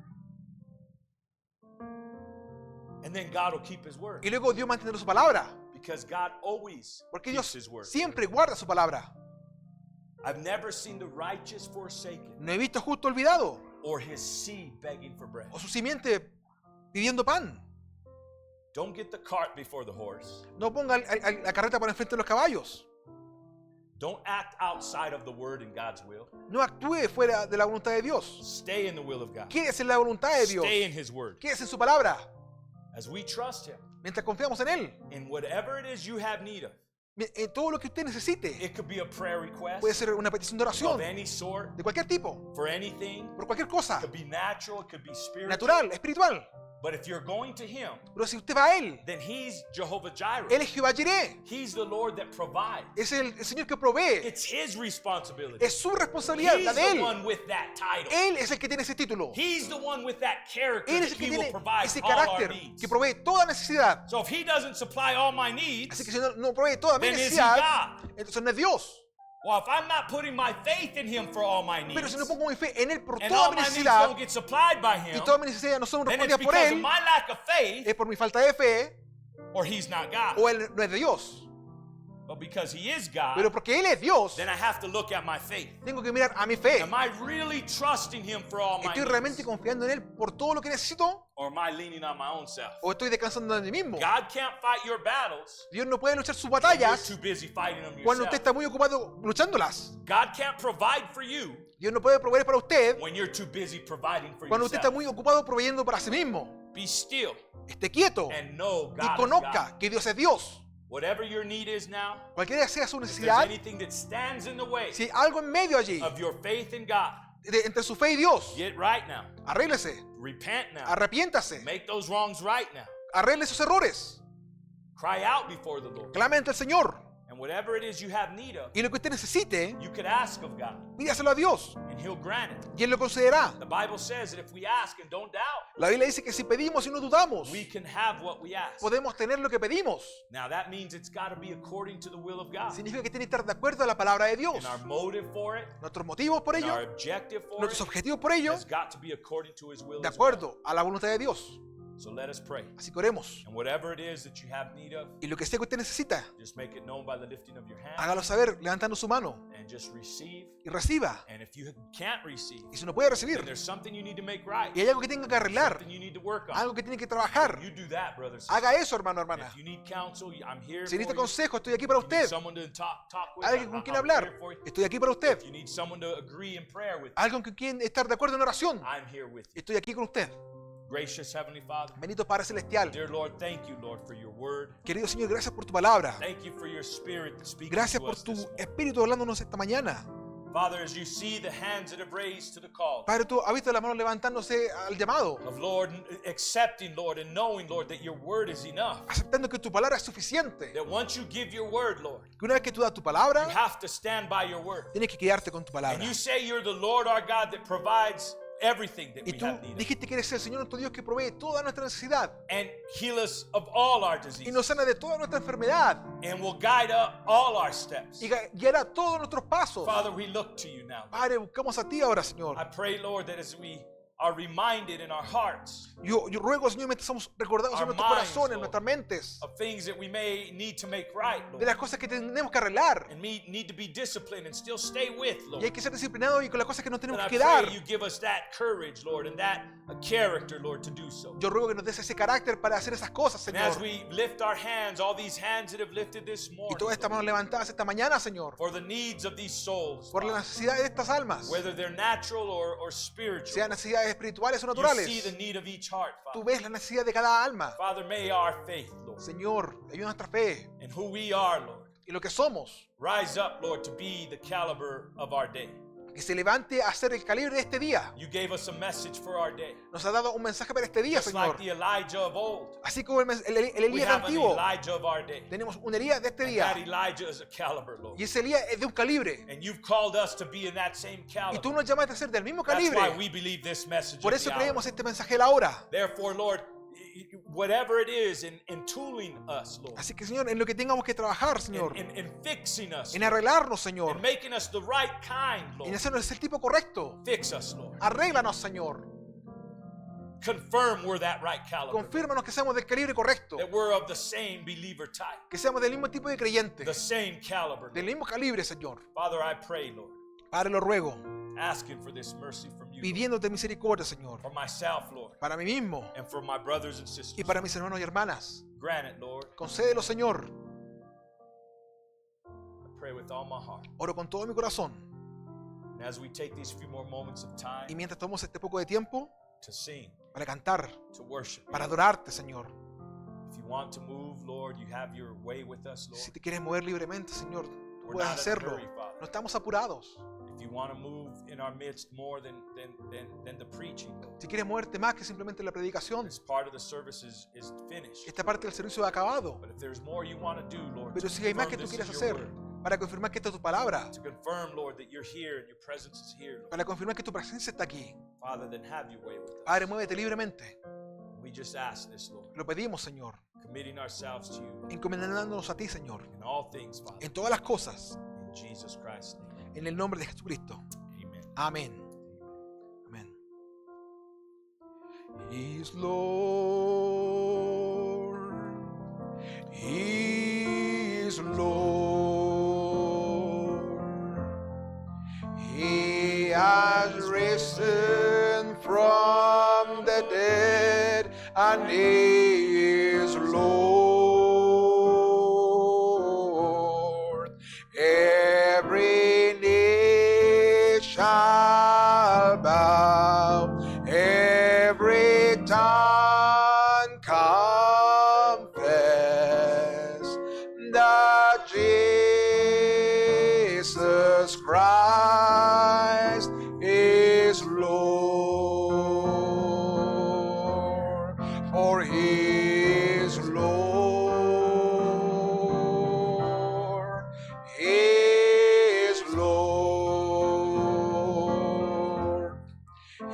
And then God will keep his word. Y luego Dios mantendrá su palabra. Because God always Porque keeps Dios his word. siempre guarda su palabra. I've never seen the righteous forsaken No he visto justo olvidado or his seed begging for bread. o su simiente pidiendo pan. Don't get the cart before the horse. No ponga la carreta por enfrente de los caballos. Don't act outside of the word and God's will. No actúe fuera de la voluntad de Dios. Stay in the will of God. Quédese en la voluntad de Dios. Stay in his word. Quédese en su palabra. As we trust him Mientras confiamos en Él. in whatever it is you have need of. En todo lo que usted necesite. It could be a prayer request Puede ser una petición de of oración. any sort, De cualquier tipo. for anything. Por cualquier cosa. It could be natural, it could be spiritual. Natural, espiritual. But if you're going to him, Pero si usted va a Él, then he's Jehovah Jireh. Él es Jehová Jireh. He's the Lord that provides. Es el Señor que provee. It's his responsibility. Es su responsabilidad, He's la de the Él. one with that title. Él es el que tiene ese título. He's the one with that character Él that es el que he will tiene provide ese all our carácter needs. que provee toda necesidad. So if he doesn't supply all my Así needs, que si no provee toda mi then is he necesidad, God? entonces no es Dios. Well, if I'm not putting my faith in him for all my Pero needs, si no pongo mi fe en Él por and toda all mi my needs necesidad, don't get supplied by y him, todas mis necesidades no son then it's respondidas por because of Él, my lack of faith, es por mi falta de fe, or he's not God. o Él no es de Dios. But because He is God, Pero porque Él es Dios, then I have to look at my faith. tengo que mirar a mi fe. Am I really trusting Him for all my ¿Estoy realmente needs? confiando en Él por todo lo que necesito? Or am I leaning on my own self? ¿O estoy descansando de mí mismo? God can't fight your battles. Dios no puede luchar sus You're batallas too busy fighting them cuando usted yourself. está muy ocupado luchándolas. God can't provide for you Dios no puede proveer para usted when you're too busy providing for cuando usted está yourself. muy ocupado proveyendo para sí mismo. Be still Esté quieto and know y God is conozca God. que Dios es Dios. Whatever your need is now, Cualquiera sea su if there's necesidad, anything that stands in the way si hay algo en medio allí, of your faith in God, entre su fe y Dios, get right now. arréglese, Repent now. arrepiéntase, Make those wrongs right now. arregle sus errores, Cry out before the Lord. clame ante el Señor. And whatever it is you have need of, Y lo que usted necesite, you could ask of God, pídaselo a Dios and He'll grant it. y Él lo concederá. The Bible says that if we ask and don't doubt, La Biblia dice que si pedimos y no dudamos, we can have what we ask. podemos tener lo que pedimos. Now that means it's got to be according to the will of God. Significa que tiene que estar de acuerdo a la palabra de Dios. And our motive for it, Nuestros motivos por and ello, our objective for nuestros it, objetivos por ello, has got to be according to His will de as well. acuerdo a la voluntad de Dios. So let us pray. Así que oremos. And whatever it is that you have need of, Y lo que sea que usted necesita, just make it known by the lifting of your hand hágalo saber levantando su mano and just receive. y reciba. And if you can't receive, Y si no puede then recibir there's something you need to make right. y hay algo que tenga que arreglar, Something you need to work on. algo que tiene que trabajar, You do that, brothers. haga eso, hermano, And hermana. if you need counsel, I'm here Si for necesita you. consejo, estoy aquí para If you need usted. someone to talk with, Alguien con quien I'm hablar, here for you. estoy aquí para usted. If you need someone to agree in prayer with, Alguien con quien estar de acuerdo en oración, I'm here with you. estoy aquí con usted. Gracious Heavenly Father, Bendito Padre Celestial. dear Lord, thank you, Lord, for your word. Querido Señor, gracias por tu palabra. Thank you for your spirit that speaks Gracias to por us tu this morning. espíritu hablándonos esta mañana. Father, as you see the hands that have raised to the call Padre, tú has visto las manos levantándose al llamado, of Lord, accepting, Lord, and knowing, Lord, that your word is enough. aceptando que tu palabra es suficiente. That once you give your word, Lord, Que una vez que tú das tu you palabra, have to stand by your word. tienes que quedarte con tu And palabra. you say you're the Lord our God that provides everything that Y we tú have need of. dijiste que eres el Señor nuestro Dios que provee toda nuestra necesidad And heal us of all our y diseases. nos sana de toda nuestra enfermedad And will guide up all our steps. y guiará todos nuestros pasos. Father, we look to you now. Padre, buscamos a ti ahora, Señor. I pray, Lord, that as we are reminded in our hearts Yo ruego, Señor, mientras somos recordados en Our nuestros minds, corazones, en Lord. nuestras mentes, of things that we may need to make right, de Lord, las cosas que tenemos que arreglar. and we need to be disciplined and still stay with, Y hay Lord. que ser disciplinados y con las cosas que nos And tenemos I que dar. pray you give us that courage, Lord, and that character, Lord, to do so. Yo ruego que nos des ese carácter para hacer esas cosas, And as Señor. we lift our hands, all these hands that have lifted this Y morning, todas estas Lord, manos levantadas esta mañana, Señor, for the needs of these souls, por las Father, necesidades de estas almas, whether they're natural or spiritual, sean necesidades espirituales o you see naturales. the need of each heart, Tú Father. ves la necesidad de cada alma. Father, may our faith, Lord, Señor, ayuda nuestra fe and who we are, Lord, y lo que somos, rise up, Lord, to be the caliber of our day. que se levante a ser el calibre de este día. You gave us a message for our day. Nos ha dado un mensaje para este día, Just like Señor. the Elijah of old, Así como el we Elías have an antiguo, Elijah of our day. tenemos un Elías de este And día. that Elijah is a caliber, Lord. Y ese Elías es de un calibre. And you've called us to be in that same Y caliber. tú nos llamaste a ser del mismo That's why calibre. we believe this message Por of eso the hour. creemos este mensaje de la hora. Therefore, Lord, whatever it is in tooling us, Lord, Así que, Señor, en lo que tengamos que trabajar, Señor, in fixing us, en arreglarnos, Señor, in making us the right kind, en Lord, hacernos el tipo correcto. fix us, Lord. Arréglanos, Señor. Confirm we're that right caliber, Confírmanos que seamos del calibre correcto. that we're of the same believer type, Que seamos del mismo tipo de the creyentes. same caliber. Del mismo calibre, Señor. Father, I pray, Lord, Padre, lo ruego, asking for this mercy from you, Lord, pidiéndote misericordia, Señor, for myself, Lord, para mí mismo and for my brothers and y sisters. para mis hermanos y hermanas. Grant it, Lord. Concédelo, Señor. I pray with all my heart. Oro con todo mi corazón. And as we take these few more moments of Y time mientras tomamos este poco de tiempo to sing, para cantar, to worship, para adorarte, Señor. if you want to move, Lord, you have your way with us, Lord. Si te quieres mover libremente, Señor, tú We're puedes not in a hacerlo. hurry, Father. No estamos apurados. If you want to move in our midst more than the preaching, Lord, Si quieres moverte más que simplemente la predicación, this part of the service is finished. esta parte del servicio ha acabado. But if there's more you want to do, Lord, Pero to si hay más que confirm tú this quieras is your hacer word, para confirmar que esta es tu palabra, to confirm, Lord, that you're here and your presence is here, Lord, para confirmar que tu presencia está aquí, Father, then have your way with us. Padre, muévete libremente. We just ask this, Lord, Lo pedimos, Señor, committing ourselves to you encomendándonos a ti, Señor, in all things, Father, en todas las cosas, in Jesus Christ's name. en el nombre de Jesucristo. Amen. Amén. Amén. He's Lord. He's Lord. has risen from the dead, and he is Lord. Every knee shall bow, every tongue confess that Jesus Christ is Lord, for he is Lord, he is Lord.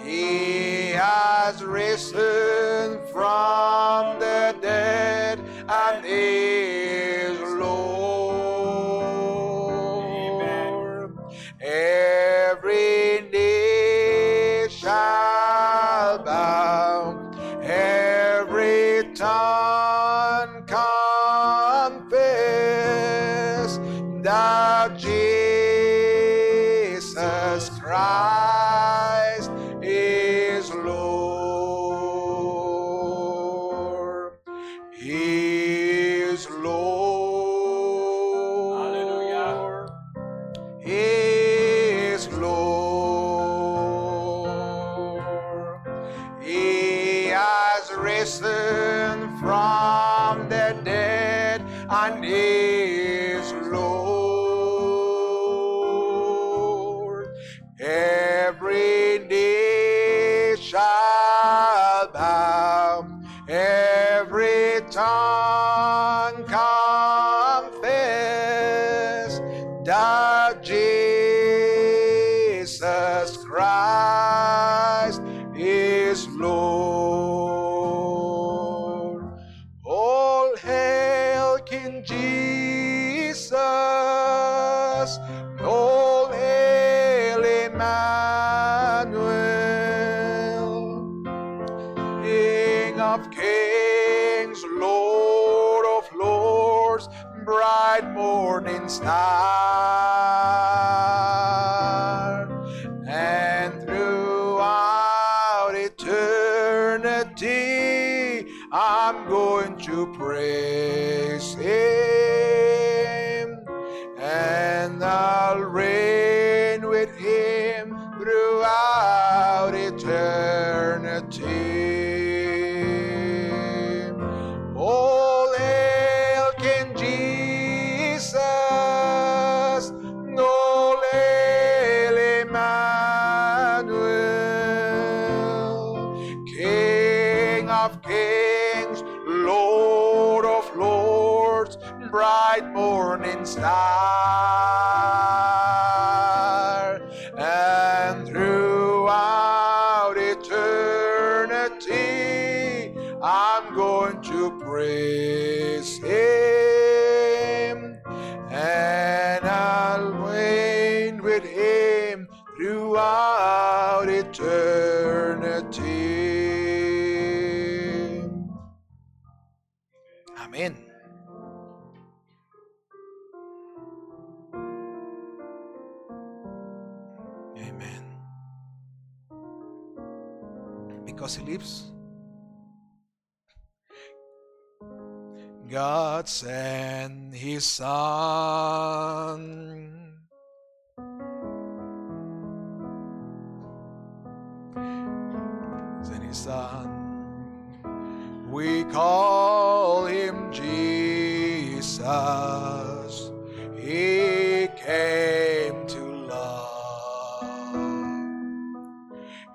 He has risen from the dead, and is Lord. Every knee shall bow, every tongue confess that Jesus Christ is Lord. He is Lord. Hallelujah. He is Lord. He has risen from the dead, and is Lord. Every knee shall bow, every tongue confess that Jesus Christ is Lord. All hail King Jesus, all hail Emmanuel, King of kings, Lord of lords, bright morning star. And throughout eternity, I'm going to praise him, and I'll reign with him throughout eternity. All hail King Jesus, all hail Emmanuel, King of kings, Lord of lords, bright morning star. And throughout eternity, I'm going to praise him, and I'll reign with him throughout eternity. Amen. Amen. Because he lives, God sent his Son. Sent his Son. We call him Jesus. He came to love,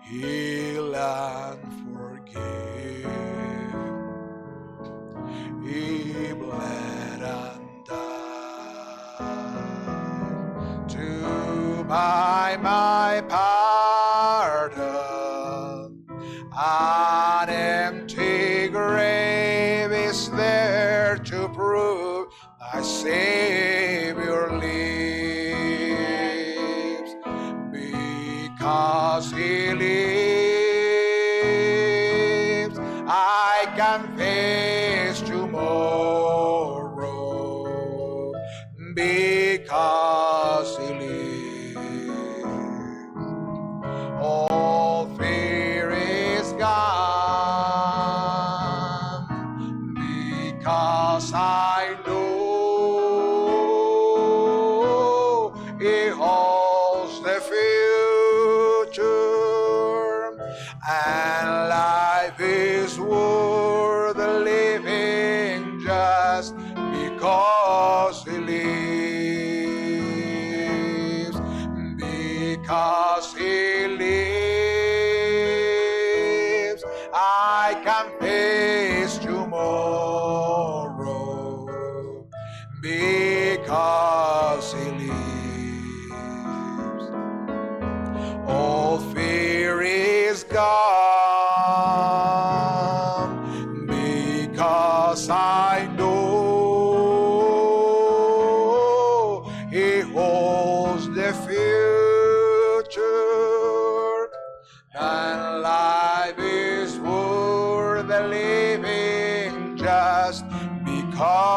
heal and forgive. He bled and died to buy my pardon. An empty grave is there to prove my Savior lives. Because he lives, I can face tomorrow. Because he lives. I can face tomorrow because He lives. All fear is gone because I know He holds the future, and life is worth the living just because